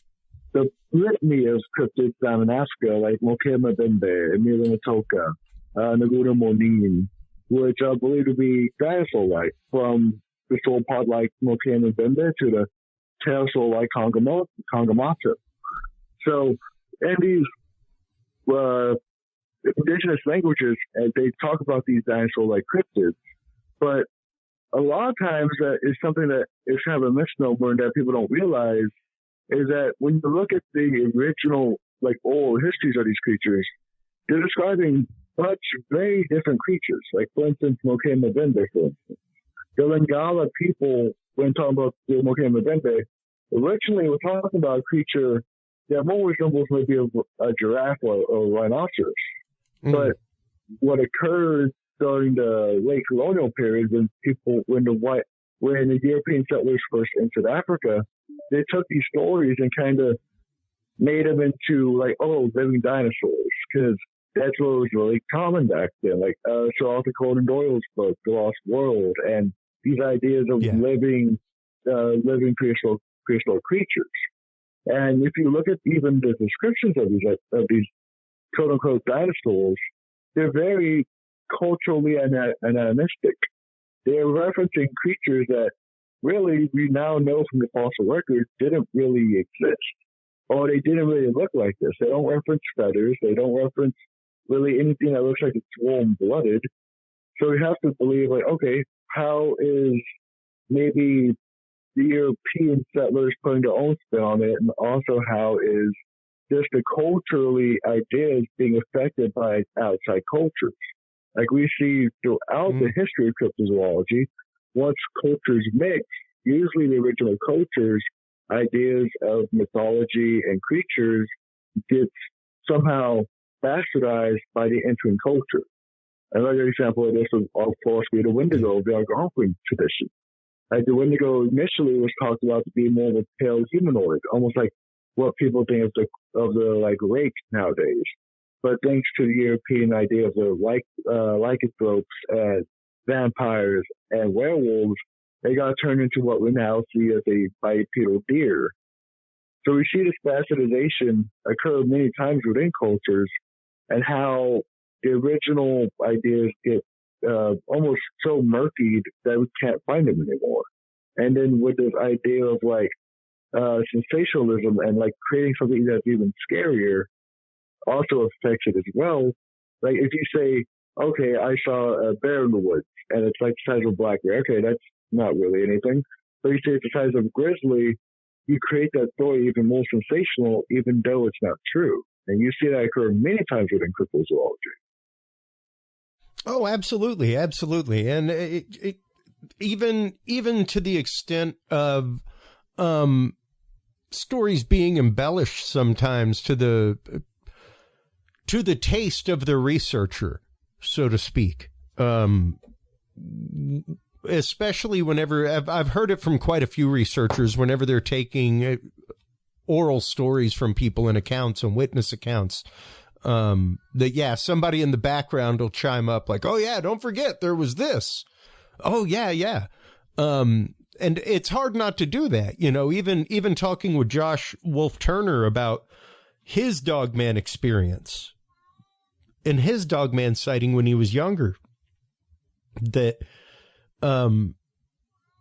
the litany of cryptids down in Africa, like Mokema Bembe, Emilinatoka, Naguda Monin, which I believe to be dinosaur-like, from the sauropod-like Mokema Bembe to the pterosaur-like Kongamata. So, and these indigenous languages, and they talk about these dinosaur-like cryptids, but a lot of times that is something that is kind of a misnomer and that people don't realize is that when you look at the original, like, oral histories of these creatures, they're describing much very different creatures. Like, for instance, Mokema Bembe, for instance. The Lingala people, when talking about the Mokema Bembe, originally we're talking about a creature that more resembles maybe a giraffe or a rhinoceros. But what occurred during the late colonial period, when the European settlers first entered Africa, they took these stories and kind of made them into like, living dinosaurs, because that's what was really common back then. Like Sir Arthur Conan Doyle's book, The Lost World, and these ideas of living prehistoric creatures. And if you look at even the descriptions of these quote unquote dinosaurs, they're very culturally animistic. They're referencing creatures that really we now know from the fossil record didn't really exist, or they didn't really look like this. They don't reference feathers. They don't reference really anything that looks like it's warm-blooded. So we have to believe, like, okay, how is maybe the European settlers putting their own spin on it, and also how is just the culturally ideas being affected by outside cultures? Like we see throughout the history of cryptozoology, once cultures mix, usually the original cultures' ideas of mythology and creatures get somehow bastardized by the entering culture. Another example of this would, of course, be the Wendigo of the Algonquin tradition. Like the Wendigo initially was talked about to be more of a pale humanoid, almost like what people think of the like rake nowadays. But thanks to the European idea of the lycanthropes and vampires and werewolves, they got turned into what we now see as a bipedal deer. So we see this bastardization occur many times within cultures, and how the original ideas get almost so murkied that we can't find them anymore. And then with this idea of like sensationalism and like creating something that's even scarier also affects it as well. Like if you say, okay, I saw a bear in the woods and it's like the size of a black bear, okay, that's not really anything. But you say it's the size of a grizzly, you create that story even more sensational, even though it's not true. And you see that occur many times within cryptozoology. Oh, absolutely, absolutely, and even to the extent of stories being embellished sometimes to the taste of the researcher, so to speak. Especially whenever I've heard it from quite a few researchers, whenever they're taking oral stories from people and accounts and witness accounts, that somebody in the background will chime up like, oh yeah, don't forget there was this. Oh yeah. And it's hard not to do that, you know. Even talking with Josh Wolf Turner about his Dogman experience and his Dogman sighting when he was younger, that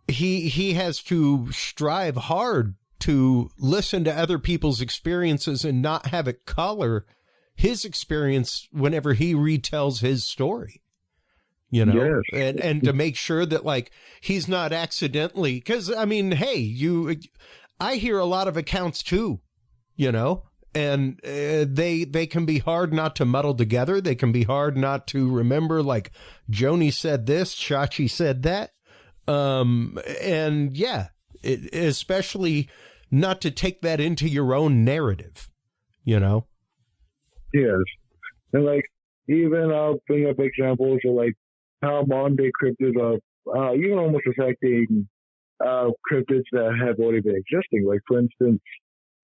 he has to strive hard to listen to other people's experiences and not have it color his experience whenever he retells his story, you know. Yes. and to make sure that like he's not accidentally, because I mean, hey, I hear a lot of accounts too, you know, and they can be hard not to muddle together. They can be hard not to remember, like Joni said this, Chachi said that. And yeah, especially not to take that into your own narrative, you know? Yes. And like, even I'll bring up examples of like how modern day cryptids are even almost affecting cryptids that have already been existing. Like, for instance,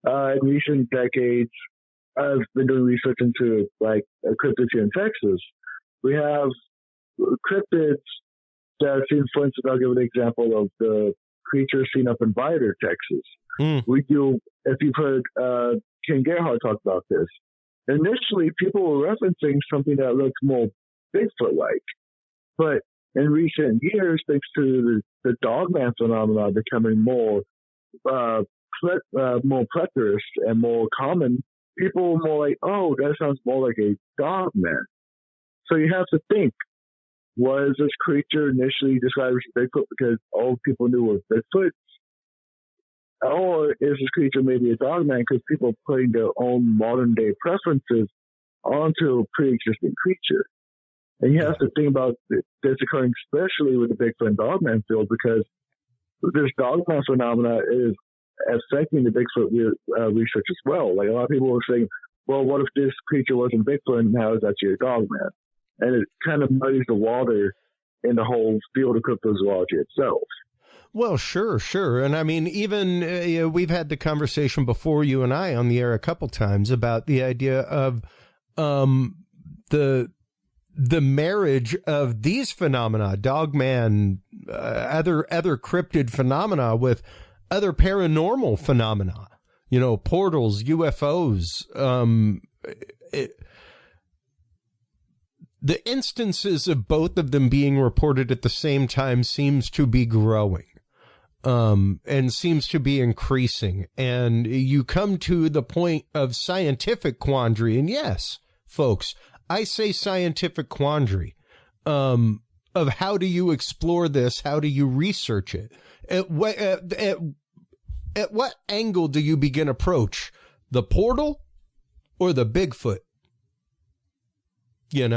in recent decades, I've been doing research into like cryptids here in Texas. We have cryptids that seem, for instance, I'll give an example of the creature seen up in Vider, Texas. We do, if you've heard Ken Gerhardt talk about this, initially people were referencing something that looks more Bigfoot-like. But in recent years, thanks to the Dogman phenomenon becoming more plethorous and more common, people were more like, oh, that sounds more like a Dogman. So you have to think, was this creature initially described as Bigfoot because all people knew were Bigfoots? Or is this creature maybe a Dogman because people putting their own modern day preferences onto a pre-existing creature. And you have to think about this occurring especially with the Bigfoot and Dogman field, because this Dogman phenomena is affecting the Bigfoot research as well. Like, a lot of people are saying, well, what if this creature wasn't Bigfoot and now it's actually a Dogman? And it kind of muddies the water in the whole field of cryptozoology itself. Well, sure. And I mean, even we've had the conversation before, you and I, on the air a couple times about the idea of the marriage of these phenomena, Dogman, other cryptid phenomena with other paranormal phenomena, portals, UFOs. The instances of both of them being reported at the same time seems to be growing, and seems to be increasing. And you come to the point of scientific quandary. And yes, folks, I say scientific quandary, of how do you explore this? How do you research it? At what angle do you begin approach? The portal or the Bigfoot? Yes.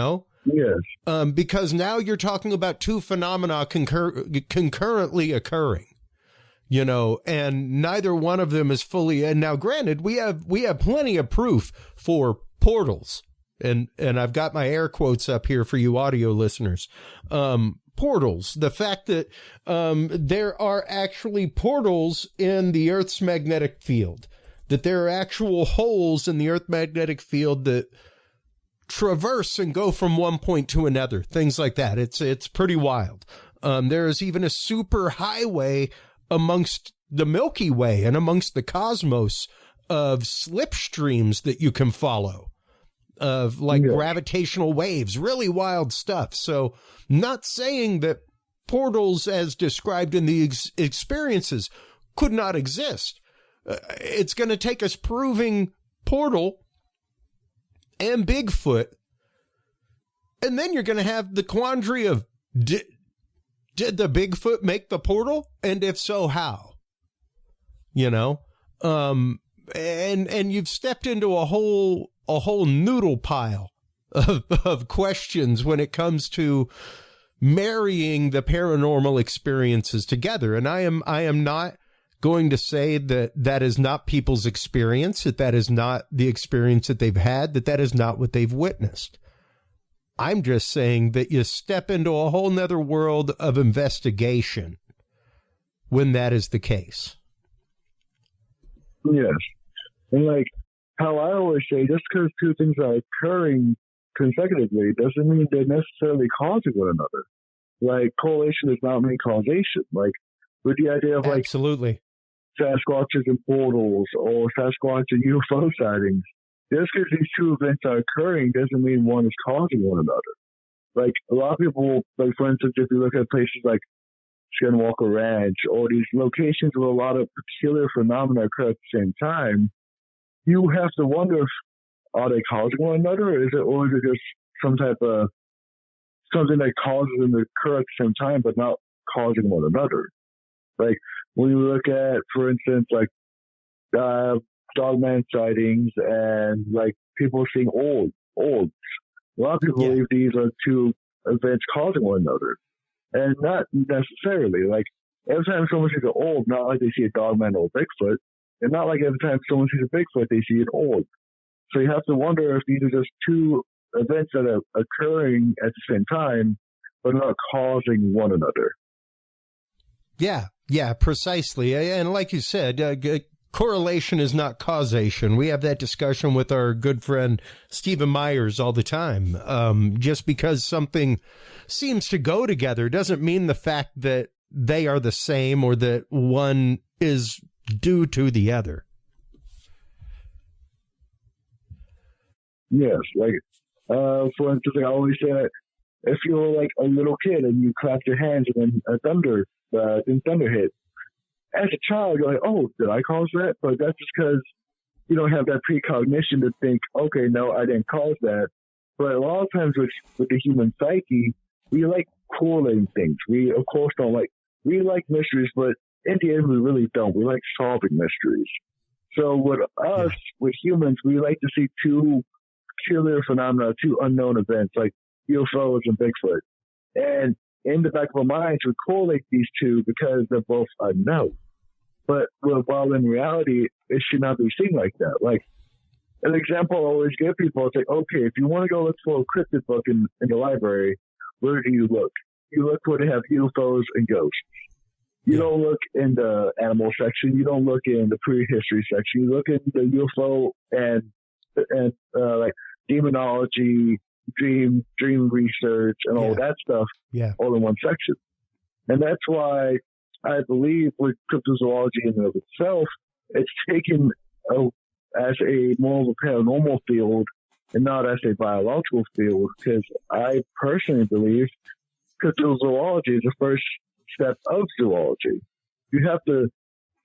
Because now you're talking about two phenomena concurrently occurring, and neither one of them is fully. And now, granted, we have plenty of proof for portals. And I've got my air quotes up here for you audio listeners. Portals, the fact that there are actually portals in the Earth's magnetic field, that there are actual holes in the Earth magnetic field that traverse and go from one point to another, things like that. It's pretty wild. There is even a super highway amongst the Milky Way and amongst the cosmos of slipstreams that you can follow, of gravitational waves, really wild stuff. So, not saying that portals as described in the experiences could not exist. It's going to take us proving portal and Bigfoot, and then you're going to have the quandary of did the Bigfoot make the portal, and if so, how? And you've stepped into a whole noodle pile of questions when it comes to marrying the paranormal experiences together. And I am not going to say that is not people's experience, that is not the experience that they've had, that is not what they've witnessed. I'm just saying that you step into a whole nother world of investigation when that is the case. Yes. And like how I always say, just because two things are occurring consecutively doesn't mean they're necessarily causing one another. Like, correlation does not mean causation. Like, with the idea of absolutely Sasquatches and portals or Sasquatch and UFO sightings, just because these two events are occurring doesn't mean one is causing one another. Like, a lot of people, like, for instance, if you look at places like Skinwalker Ranch or these locations where a lot of peculiar phenomena occur at the same time, you have to wonder if are they causing one another, or is it just some type of something that causes them to occur at the same time but not causing one another. Like, when you look at, for instance, like Dogman sightings and like people seeing olds. A lot of people believe these are two events causing one another, and not necessarily. Like, every time someone sees an old, not like they see a Dogman or a Bigfoot, and not like every time someone sees a Bigfoot they see an old. So you have to wonder if these are just two events that are occurring at the same time, but not causing one another. Yeah, precisely. And like you said, correlation is not causation. We have that discussion with our good friend Stephen Myers all the time. Just because something seems to go together doesn't mean the fact that they are the same or that one is due to the other. Yes, like, for instance, I always say that if you're like a little kid and you clap your hands and then thunder hit, as a child, you're like, oh, did I cause that? But that's just because you don't have that precognition to think, okay, no, I didn't cause that. But a lot of times with the human psyche, we like correlating things. We, of course, we like mysteries, but in the end, we really don't. We like solving mysteries. So with us, with humans, we like to see two peculiar phenomena, two unknown events like UFOs and Bigfoot. And in the back of our minds, we correlate these two because they're both unknown. But while in reality, it should not be seen like that. Like, an example I always give people is like, okay, if you want to go look for a cryptid book in the library, where do you look? You look where they have UFOs and ghosts. You don't look in the animal section. You don't look in the prehistory section. You look in the UFO and like demonology, dream research, and all that stuff, all in one section. And that's why I believe with cryptozoology in and of itself, it's taken as a more of a paranormal field and not as a biological field, because I personally believe cryptozoology is the first step of zoology. You have to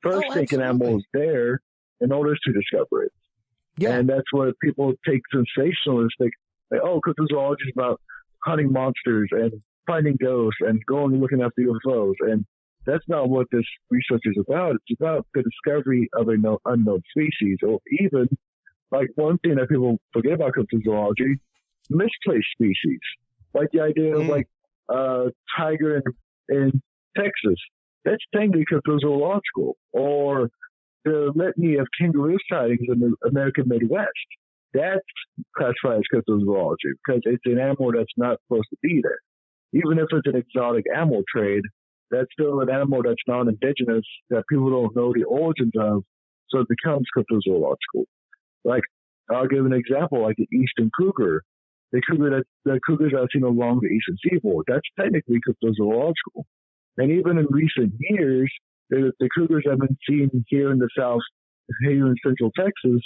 first think an animal is there in order to discover it. Yeah. And that's what people take sensationalistic. Like, oh, cryptozoology is about hunting monsters and finding ghosts and going and looking after UFOs. And that's not what this research is about. It's about the discovery of an unknown species, or even, like, one thing that people forget about cryptozoology, misplaced species. Like the idea of, like, tiger in Texas. That's technically cryptozoological. Or the litany of kangaroo sightings in the American Midwest. That's classified as cryptozoology because it's an animal that's not supposed to be there. Even if it's an exotic animal trade, that's still an animal that's non-indigenous that people don't know the origins of, so it becomes cryptozoological. Like, I'll give an example, like the eastern cougar. The cougars that are seen along the eastern seaboard, that's technically cryptozoological. And even in recent years, the cougars have been seen here in the South, here in Central Texas.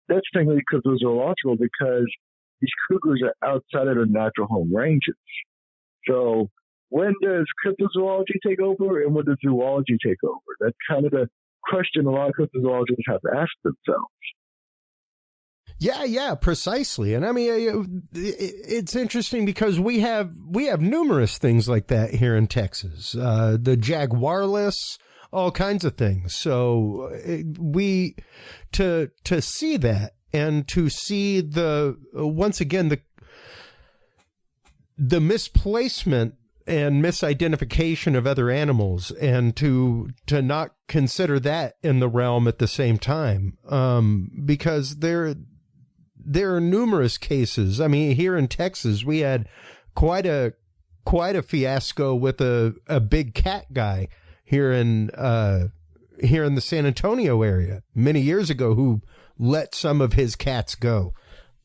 That's technically cryptozoological because these cougars are outside of their natural home ranges. So when does cryptozoology take over and when does zoology take over? That's kind of the question a lot of cryptozoologists have to ask themselves. Yeah, precisely. And I mean, it's interesting because we have numerous things like that here in Texas. The jaguarless, all kinds of things. So to see that and to see once again, the misplacement and misidentification of other animals, and to not consider that in the realm at the same time, because there are numerous cases. I mean, here in Texas, we had quite a fiasco with a big cat guy here in the San Antonio area many years ago who let some of his cats go.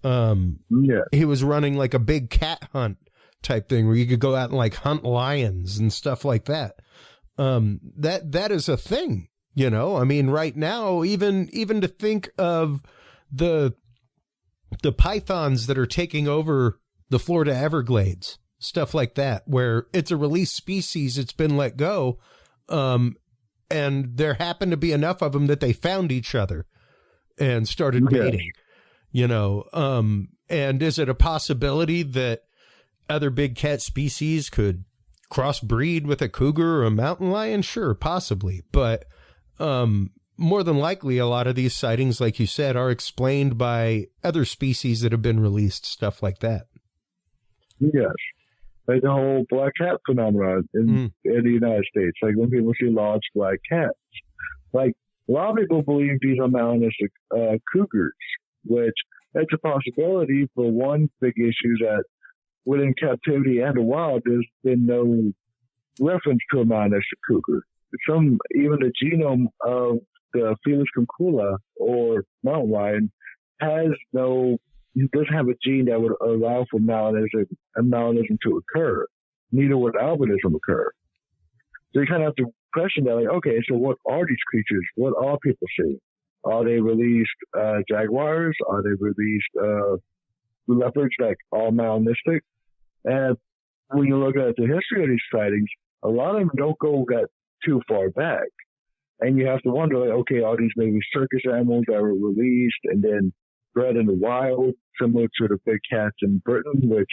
He was running like a big cat hunt type thing where you could go out and like hunt lions and stuff like that. That is a thing, you know. I mean, right now, even to think of the pythons that are taking over the Florida Everglades, stuff like that, where it's a released species, it's been let go, and there happened to be enough of them that they found each other and started mating, you know. And is it a possibility that other big cat species could crossbreed with a cougar or a mountain lion? Sure, possibly. But more than likely, a lot of these sightings, like you said, are explained by other species that have been released, stuff like that. Yes. Like the whole black cat phenomenon in the United States. Like when people see large black cats. Like a lot of people believe these are melanistic cougars, which that's a possibility, but one big issue is that within captivity and the wild, there's been no reference to a melanistic cougar. Even the genome of the Felis concula or mountain lion doesn't have a gene that would allow for melanism to occur. Neither would albinism occur. So you kind of have to question that, like, okay, so what are these creatures? What are people seeing? Are they released jaguars? Are they released leopards that are melanistic? And when you look at the history of these sightings, a lot of them don't go that too far back. And you have to wonder, like, okay, are these maybe circus animals that were released and then bred in the wild, similar to the big cats in Britain, which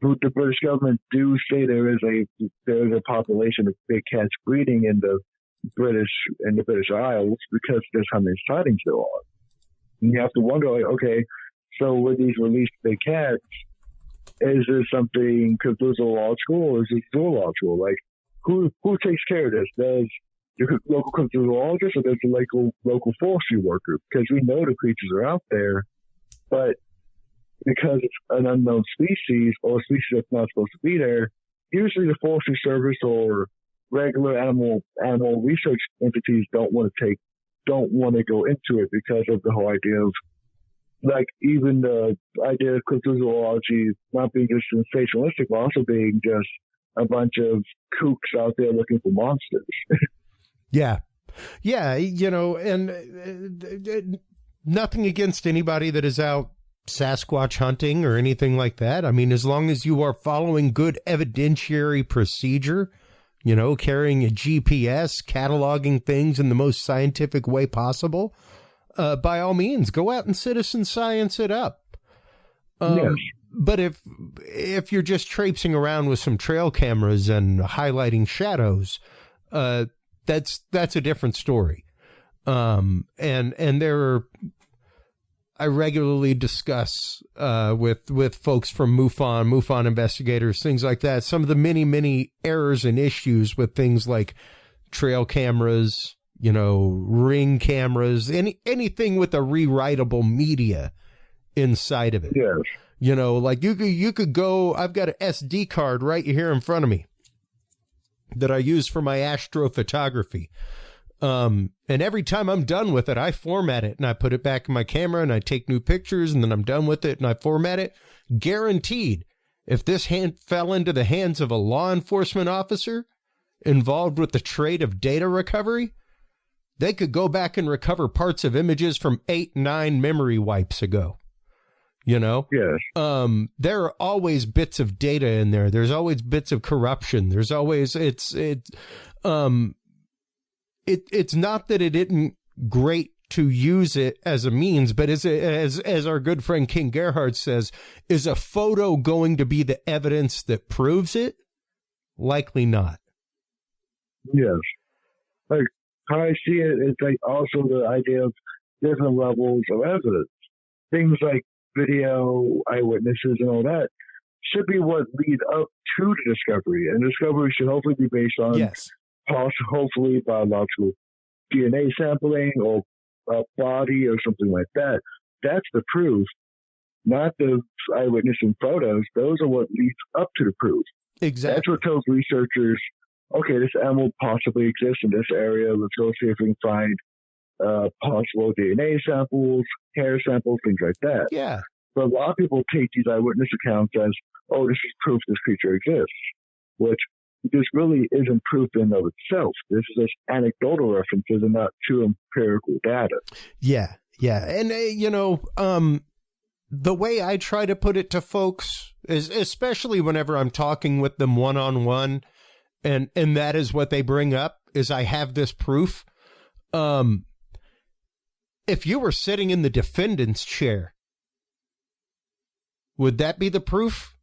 the British government do say there is a population of big cats breeding in the British Isles because there's how many sightings there are. And you have to wonder, like, okay, So when these released big cats, is there something cryptozoological or is it zoological? Like, who takes care of this? Does the local cryptozoologist or does the local forestry worker? Because we know the creatures are out there, but because it's an unknown species or a species that's not supposed to be there, usually the forestry service or regular animal research entities don't want to go into it because of the whole idea of, like, even the idea of cryptozoology not being just sensationalistic, but also being just a bunch of kooks out there looking for monsters. Yeah. Yeah, you know, and nothing against anybody that is out Sasquatch hunting or anything like that. I mean, as long as you are following good evidentiary procedure, you know, carrying a GPS, cataloging things in the most scientific way possible, by all means, go out and citizen science it up. Yes. But if you're just traipsing around with some trail cameras and highlighting shadows, that's a different story. And there are, I regularly discuss with folks from MUFON investigators, things like that, some of the many errors and issues with things like trail cameras, you know, ring cameras, anything with a rewritable media inside of it. Yes. You know, like you could go, I've got an SD card right here in front of me that I use for my astrophotography. And every time I'm done with it, I format it and I put it back in my camera and I take new pictures and then I'm done with it and I format it. Guaranteed, if this fell into the hands of a law enforcement officer involved with the trade of data recovery, they could go back and recover parts of images from 8-9 memory wipes ago. You know? Yes. There are always bits of data in there. There's always bits of corruption. There's always, it's not that it isn't great to use it as a means, but as our good friend King Gerhard says, is a photo going to be the evidence that proves it? Likely not. Yes. Like, how I see it is like also the idea of different levels of evidence. Things like video, eyewitnesses, and all that should be what lead up to the discovery. And discovery should hopefully be based on, yes, hopefully biological DNA sampling or a body or something like that. That's the proof, not the eyewitness and photos. Those are what leads up to the proof. Exactly. That's what tells researchers, okay, this animal possibly exists in this area. Let's go see if we can find possible DNA samples, hair samples, things like that. Yeah. But a lot of people take these eyewitness accounts as, oh, this is proof this creature exists, which this really isn't proof in and of itself. This is just anecdotal references and not true empirical data. Yeah, yeah. And, you know, the way I try to put it to folks is, especially whenever I'm talking with them one-on-one, and that is what they bring up, is I have this proof. If you were sitting in the defendant's chair, would that be the proof?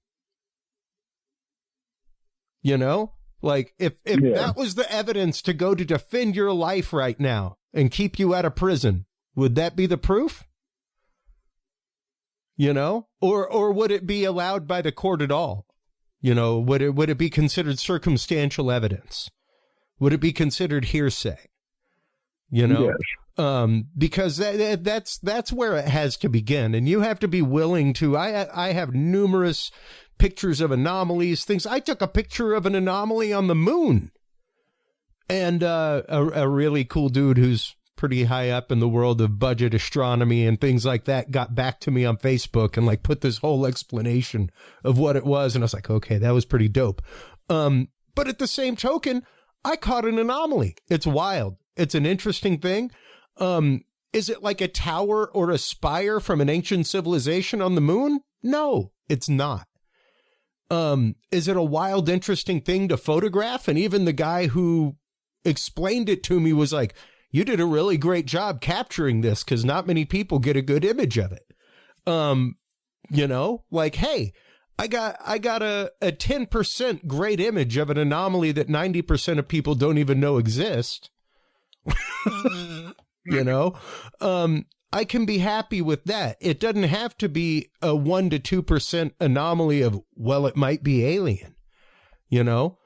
You know, like if that was the evidence to go to defend your life right now and keep you out of prison, would that be the proof? You know, or would it be allowed by the court at all? You know, would it be considered circumstantial evidence? Would it be considered hearsay? You know, yes. Because that's where it has to begin, and you have to be willing to. I have numerous pictures of anomalies, things. I took a picture of an anomaly on the moon, and a really cool dude who's pretty high up in the world of budget astronomy and things like that got back to me on Facebook and like put this whole explanation of what it was, and I was like, okay, that was pretty dope. But at the same token, I caught an anomaly. It's wild. It's an interesting thing. Is it like a tower or a spire from an ancient civilization on the moon? No, it's not. Is it a wild, interesting thing to photograph? And even the guy who explained it to me was like, you did a really great job capturing this because not many people get a good image of it. You know, like, hey, I got a 10% great image of an anomaly that 90% of people don't even know exist. You know, I can be happy with that. It doesn't have to be a 1 to 2% anomaly of, well, it might be alien, you know?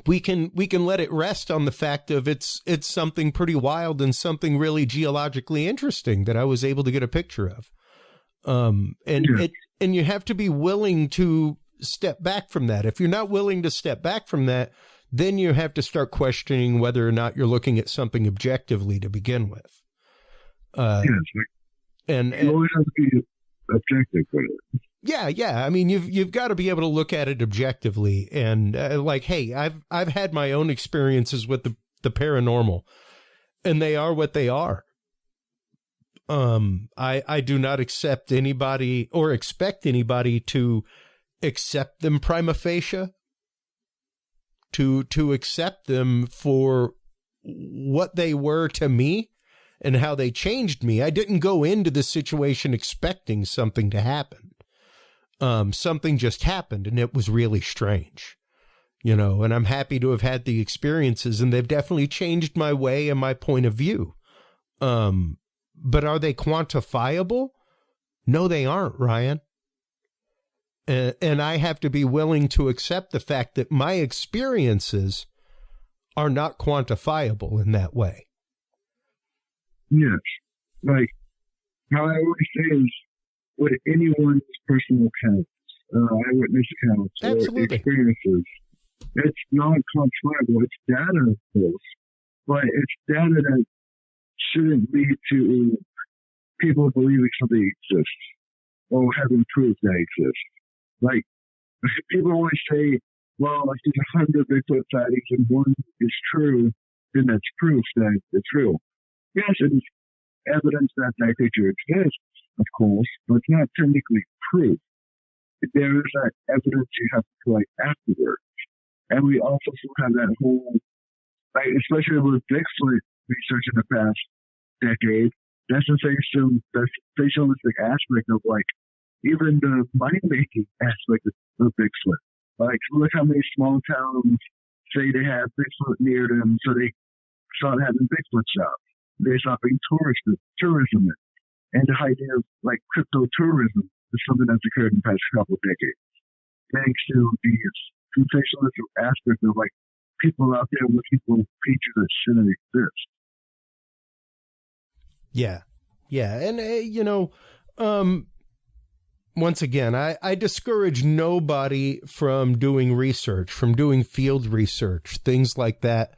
We can let it rest on the fact of it's something pretty wild and something really geologically interesting that I was able to get a picture of. And you have to be willing to step back from that. If you're not willing to step back from that, then you have to start questioning whether or not you're looking at something objectively to begin with. And you always have to be objective with it. Yeah. I mean, you've got to be able to look at it objectively, and like, hey, I've had my own experiences with the paranormal, and they are what they are. I do not accept anybody or expect anybody to accept them prima facie, to accept them for what they were to me and how they changed me. I didn't go into the situation expecting something to happen. Something just happened, and it was really strange, you know, and I'm happy to have had the experiences, and they've definitely changed my way and my point of view. But are they quantifiable? No, they aren't, Ryan. And I have to be willing to accept the fact that my experiences are not quantifiable in that way. Yes. Like, how I always say is, with anyone's personal accounts, eyewitness accounts, or experiences, it's non-quantifiable. It's data, of course, but it's data that shouldn't lead to people believing something exists or having proof that exists. Like, people always say, well, if there's 100 Bigfoot sightings and one is true, then that's proof that it's real. Yes, it is evidence that that creature exists, of course, but it's not technically proof. There is that evidence you have to collect afterwards. And we also have that whole, like, especially with Bigfoot research in the past decade, that sensationalistic aspect of, like, even the money-making aspect of Bigfoot. Like, look how many small towns say they have Bigfoot near them, so they start having Bigfoot shops. They start being tourism in. And the idea of, like, crypto tourism is something that's occurred in the past couple of decades. Thanks to the sensationalistic aspect of, like, people out there looking for creatures that shouldn't exist. Yeah. And, you know, once again, I discourage nobody from doing research, from doing field research, things like that.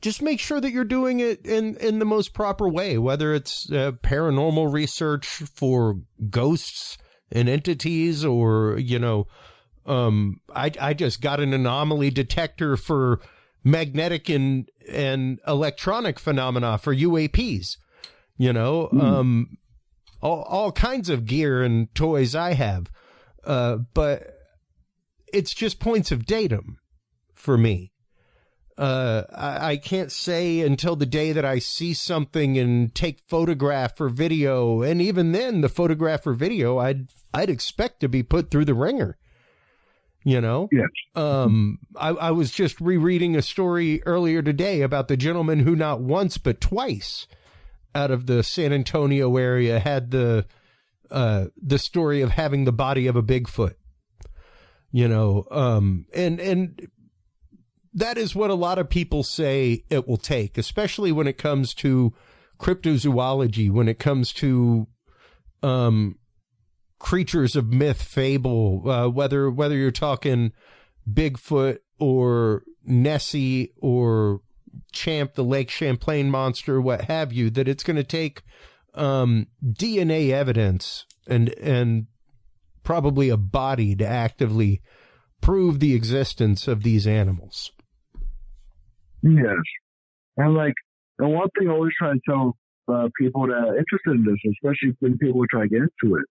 Just make sure that you're doing it in the most proper way, whether it's paranormal research for ghosts and entities, or, you know, I just got an anomaly detector for magnetic and electronic phenomena for UAPs, you know, all kinds of gear and toys I have. But it's just points of datum for me. I can't say until the day that I see something and take photograph or video, and even then, the photograph or video, I'd expect to be put through the ringer. You know? Yes. I was just rereading a story earlier today about the gentleman who not once but twice out of the San Antonio area had the story of having the body of a Bigfoot. You know, and that is what a lot of people say it will take, especially when it comes to cryptozoology, when it comes to creatures of myth, fable, whether you're talking Bigfoot or Nessie or Champ, the Lake Champlain monster, what have you, that it's going to take DNA evidence and probably a body to actively prove the existence of these animals. Yes. And, like, and one thing I always try to tell people that are interested in this, especially when people try to get into it,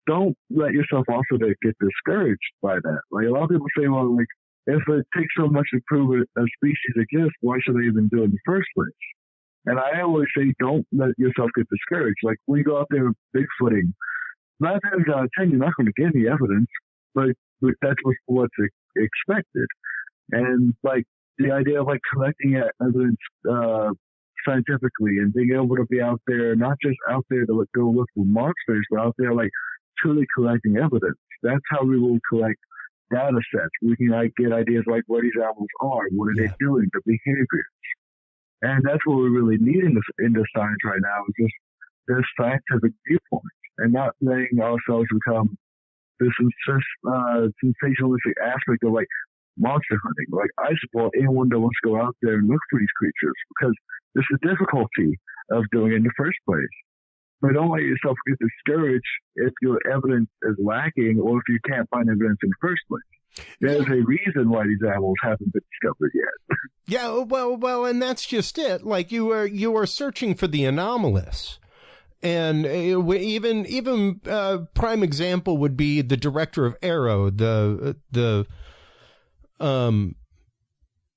don't let yourself also get discouraged by that. Like, a lot of people say, well, like, if it takes so much to prove a species exists, why should they even do it in the first place? And I always say, don't let yourself get discouraged. Like, when you go out there bigfooting, 9 times out of 10, you're not going to get any evidence, but that's what's expected. And, like, the idea of, like, collecting evidence scientifically, and being able to be out there, not just out there to go look for monsters, but out there like truly collecting evidence. That's how we will collect data sets. We can get ideas like where these animals are, what are they doing, the behaviors. And that's what we really need in this science right now, is just this scientific viewpoint, and not letting ourselves become this sensationalistic aspect of like monster hunting. Like, I support anyone that wants to go out there and look for these creatures, because there's the difficulty of doing it in the first place. But don't let yourself get discouraged if your evidence is lacking, or if you can't find evidence in the first place. There's a reason why these animals haven't been discovered yet. Yeah, well, and that's just it. Like, you are searching for the anomalous. And even prime example would be the director of Arrow,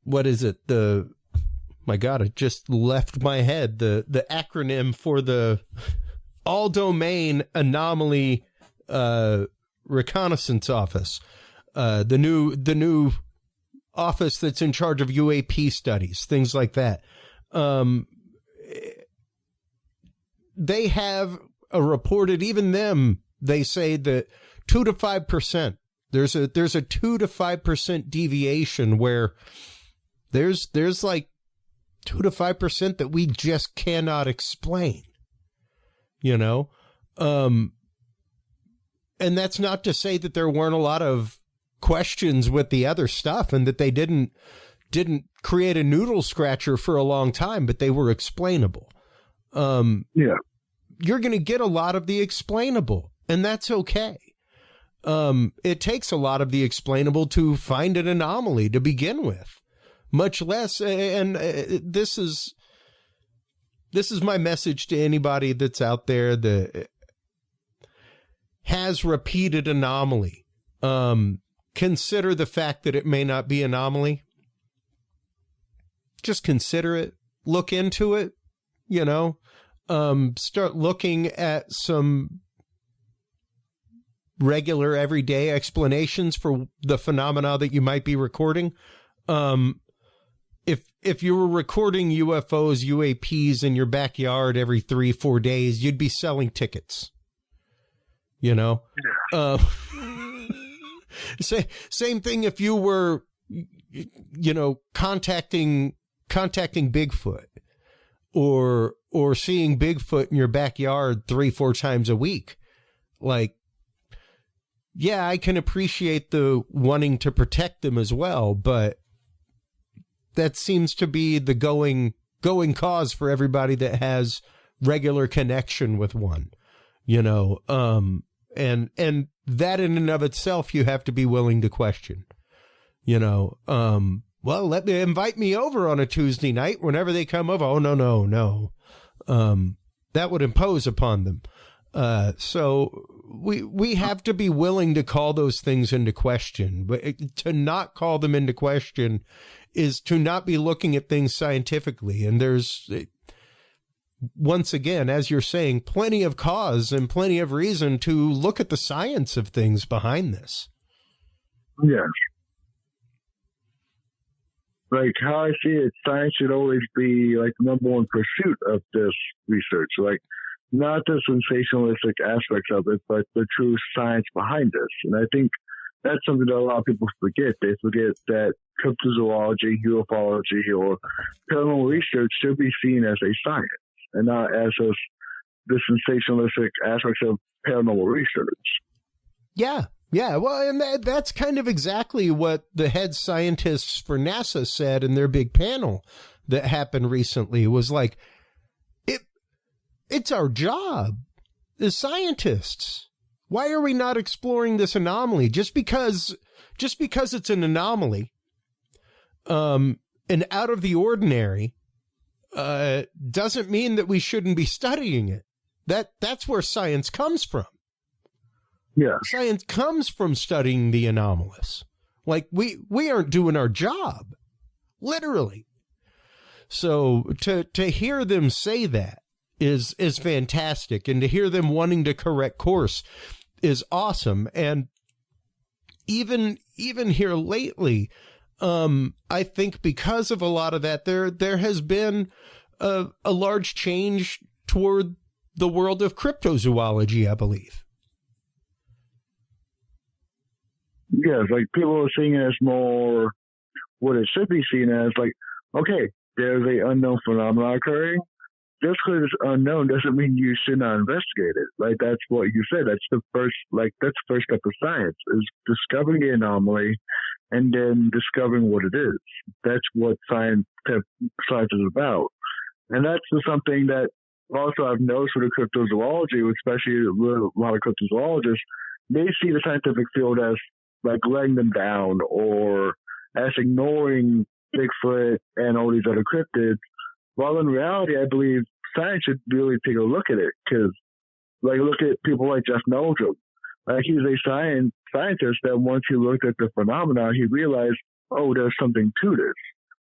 what is it? My God, it just left my head. The acronym for the All Domain Anomaly Reconnaissance Office, the new office that's in charge of UAP studies, things like that. They have reported, even them, they say that 2 to 5%. There's a 2 to 5% deviation where there's like 2 to 5% that we just cannot explain, you know? And that's not to say that there weren't a lot of questions with the other stuff and that they didn't create a noodle scratcher for a long time, but they were explainable. You're going to get a lot of the explainable, and that's okay. It takes a lot of the explainable to find an anomaly to begin with, much less. And this is my message to anybody that's out there that has repeated anomaly. Consider the fact that it may not be anomaly. Just consider it, look into it, you know, start looking at some regular everyday explanations for the phenomena that you might be recording. If you were recording UFOs, UAPs in your backyard every 3-4 days, you'd be selling tickets, you know? Same thing if you were, you know, contacting Bigfoot or seeing Bigfoot in your backyard 3-4 times a week. Like, yeah, I can appreciate the wanting to protect them as well, but that seems to be the going cause for everybody that has regular connection with one, you know, and that in and of itself, you have to be willing to question, you know, well, invite me over on a Tuesday night whenever they come over. Oh, no. That would impose upon them. So we have to be willing to call those things into question, but to not call them into question is to not be looking at things scientifically. And there's, once again, as you're saying, plenty of cause and plenty of reason to look at the science of things behind this. Yes. Like, how I see it, science should always be like the number one pursuit of this research. Like, not the sensationalistic aspects of it, but the true science behind this. And I think that's something that a lot of people forget. They forget that cryptozoology, ufology, or paranormal research should be seen as a science and not as just the sensationalistic aspects of paranormal research. Yeah. Well, and that's kind of exactly what the head scientists for NASA said in their big panel that happened recently. It was like, it's our job as scientists. Why are we not exploring this anomaly? Just because it's an anomaly, and out of the ordinary, doesn't mean that we shouldn't be studying it. That's where science comes from. Yeah. Science comes from studying the anomalous. Like, we aren't doing our job, literally. So to hear them say that is fantastic, and to hear them wanting to correct course is awesome. And even here lately, I think because of a lot of that, there has been a large change toward the world of cryptozoology, I believe. Yes, like people are seeing it as more what it should be seen as, like, okay, there's a unknown phenomenon occurring. Just because it's unknown doesn't mean you should not investigate it. Like, that's what you said. That's the first step of science, is discovering the anomaly and then discovering what it is. That's what science is about. And that's something that also I've noticed with cryptozoology, especially with a lot of cryptozoologists, they see the scientific field as like letting them down or as ignoring Bigfoot and all these other cryptids. While in reality, I believe science should really take a look at it, because, like, look at people like Jeff Meldrum. Like, he's a scientist that once he looked at the phenomena, he realized, oh, there's something to this.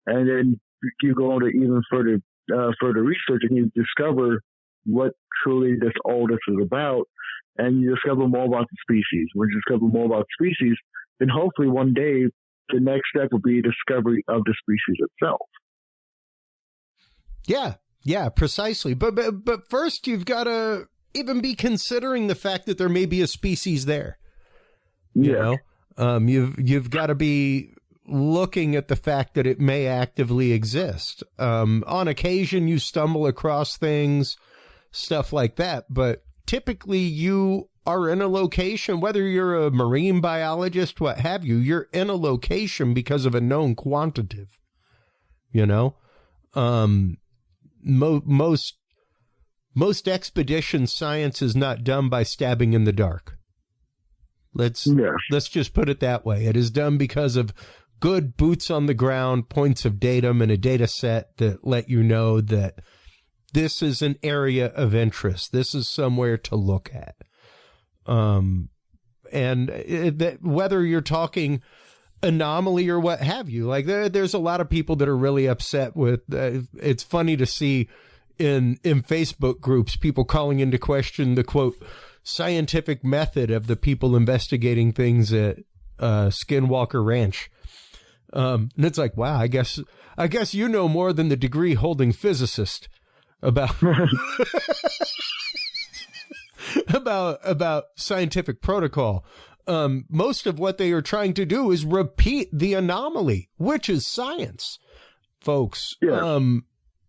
And then you go into even further research, and you discover what truly all this is about, and you discover more about the species. When you discover more about species, then hopefully one day the next step will be discovery of the species itself. Yeah, precisely. But first, you've got to even be considering the fact that there may be a species there. You know, you've got to be looking at the fact that it may actively exist. On occasion, you stumble across things, stuff like that. But typically, you are in a location, whether you're a marine biologist, what have you, you're in a location because of a known quantitative. You know, most expedition science is not done by stabbing in the dark. Let's just put it that way. It is done because of good boots on the ground, points of datum, and a data set that let you know that this is an area of interest. This is somewhere to look at. And that whether you're talking anomaly or what have you, like there's a lot of people that are really upset with, it's funny to see in Facebook groups, people calling into question the quote, scientific method of the people investigating things at Skinwalker Ranch. And it's like, wow, I guess you know more than the degree holding physicist about about scientific protocol. Most of what they are trying to do is repeat the anomaly, which is science, folks. Yeah.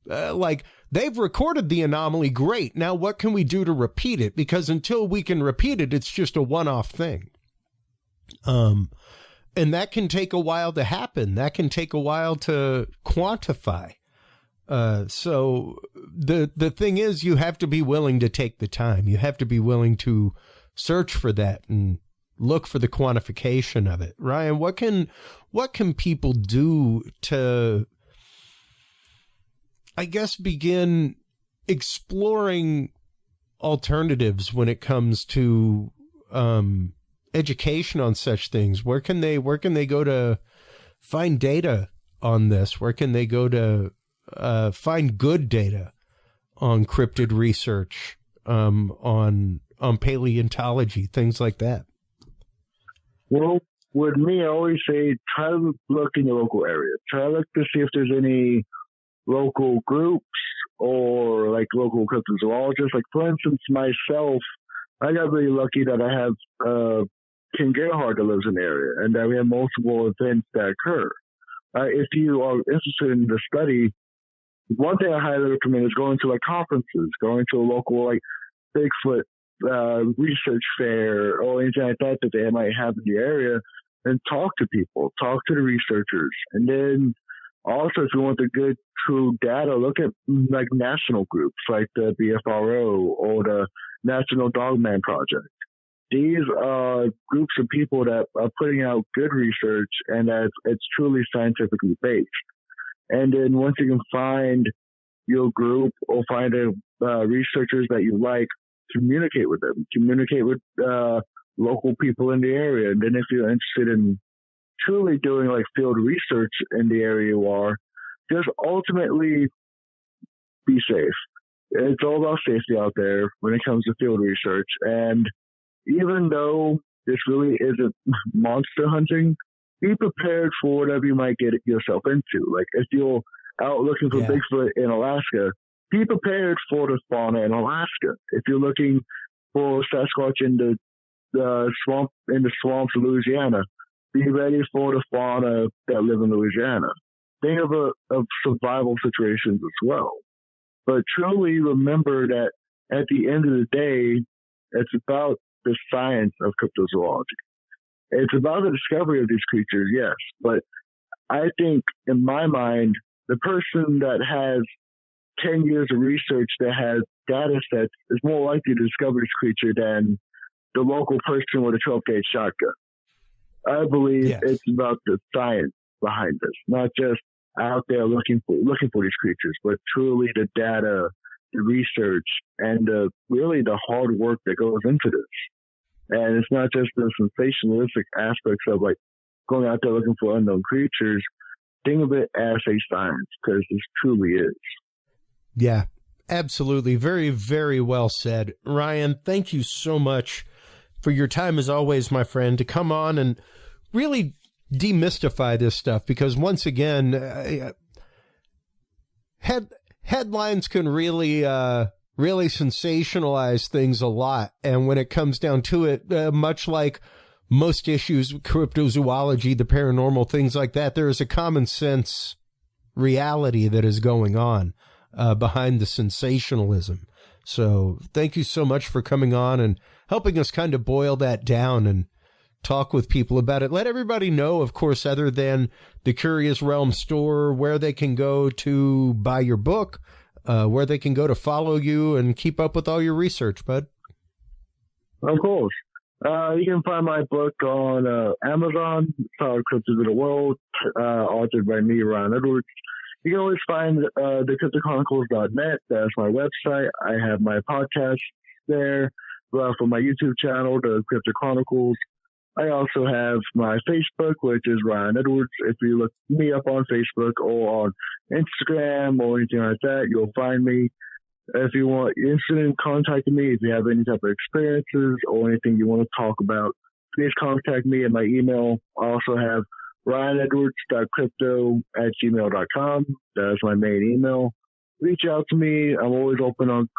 Like, they've recorded the anomaly. Great. Now, what can we do to repeat it? Because until we can repeat it, it's just a one-off thing. And that can take a while to happen. That can take a while to quantify. So the thing is, you have to be willing to take the time. You have to be willing to search for that and look for the quantification of it. Ryan, what can people do to, I guess, begin exploring alternatives when it comes to education on such things? Where can they go to find data on this? Where can they go to find good data on cryptid research, on paleontology, things like that? Well, with me, I always say try to look in your local area. Try to look to see if there's any local groups or like local cryptozoologists. Like, for instance, myself, I got really lucky that I have King Gerhard that lives in the area, and that we have multiple events that occur. If you are interested in the study, one thing I highly recommend is going to like conferences, going to a local like Bigfoot research fair or anything like that they might have in the area, and talk to people, talk to the researchers. And then also, if you want the good, true data, look at like national groups like the BFRO or the National Dogman Project. These are groups of people that are putting out good research, and that it's truly scientifically based. And then once you can find your group or find researchers that you like, communicate with them, communicate with local people in the area. And then if you're interested in truly doing like field research in the area you are, just ultimately be safe. It's all about safety out there when it comes to field research. And even though this really isn't monster hunting, be prepared for whatever you might get yourself into. Like, if you'll out looking for Bigfoot in Alaska, be prepared for the fauna in Alaska. If you're looking for Sasquatch in the swamps of Louisiana, be ready for the fauna that live in Louisiana. Think of survival situations as well. But truly remember that at the end of the day, it's about the science of cryptozoology. It's about the discovery of these creatures, yes. But I think, in my mind, the person that has 10 years of research that has data sets is more likely to discover this creature than the local person with a 12-gauge shotgun. I believe it's about the science behind this, not just out there looking for these creatures, but truly the data, the research, and really the hard work that goes into this. And it's not just the sensationalistic aspects of like going out there looking for unknown creatures. Think of it as a science, because this truly is. Yeah, absolutely. Very, very well said. Ryan, thank you so much for your time as always, my friend, to come on and really demystify this stuff, because once again, headlines can really sensationalize things a lot. And when it comes down to it, much like most issues, cryptozoology, the paranormal, things like that, there is a common sense reality that is going on behind the sensationalism. So thank you so much for coming on and helping us kind of boil that down and talk with people about it. Let everybody know, of course, other than the Curious Realm store, where they can go to buy your book, where they can go to follow you and keep up with all your research, bud. Of course. You can find my book on Amazon, called Cryptids of the World, authored by me, Ryan Edwards. You can always find thecryptochronicles.net. That's my website. I have my podcast there for my YouTube channel, The Crypto Chronicles. I also have my Facebook, which is Ryan Edwards. If you look me up on Facebook or on Instagram or anything like that, you'll find me. If you're interested in contacting me, if you have any type of experiences or anything you want to talk about, please contact me at my email. I also have ryanedwards.crypto@gmail.com. That's my main email. Reach out to me. I'm always open on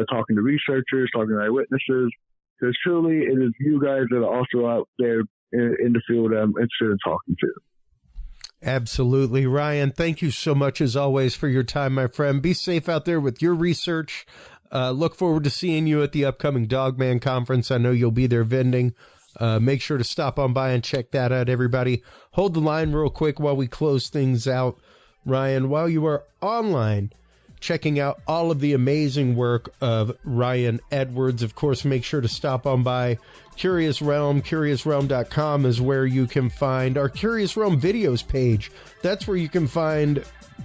talking to researchers, talking to eyewitnesses, because truly it is you guys that are also out there in the field I'm interested in talking to. Absolutely. Ryan, thank you so much as always for your time, my friend. Be safe out there with your research. Look forward to seeing you at the upcoming Dogman Conference. I know you'll be there vending. Make sure to stop on by and check that out, everybody. Hold the line real quick while we close things out. Ryan, while you are online checking out all of the amazing work of Ryan Edwards, of course, make sure to stop on by Curious Realm. CuriousRealm.com is where you can find our Curious Realm videos page. That's where you can find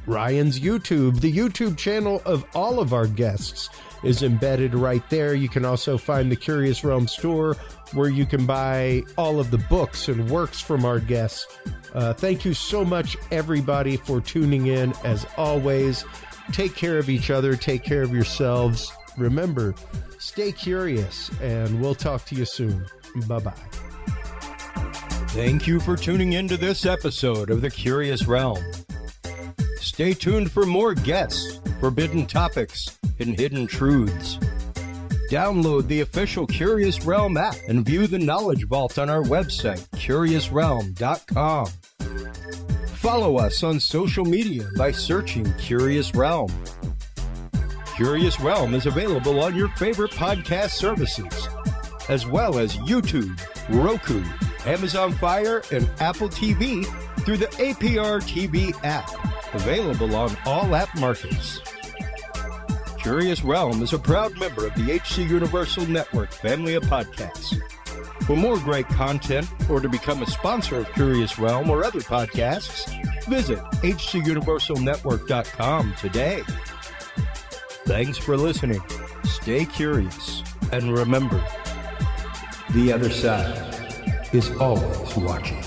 Ryan's YouTube. The YouTube channel of all of our guests is embedded right there. You can also find the Curious Realm store, where you can buy all of the books and works from our guests. Thank you so much, everybody, for tuning in. As always, take care of each other. Take care of yourselves. Remember, stay curious, and we'll talk to you soon. Bye-bye. Thank you for tuning in to this episode of The Curious Realm. Stay tuned for more guests, forbidden topics, and hidden truths. Download the official Curious Realm app and view the Knowledge Vault on our website, CuriousRealm.com. Follow us on social media by searching Curious Realm. Curious Realm is available on your favorite podcast services, as well as YouTube, Roku, Amazon Fire, and Apple TV through the APR TV app, available on all app markets. Curious Realm is a proud member of the HC Universal Network family of podcasts. For more great content or to become a sponsor of Curious Realm or other podcasts, visit hcuniversalnetwork.com today. Thanks for listening. Stay curious. And remember, the other side is always watching.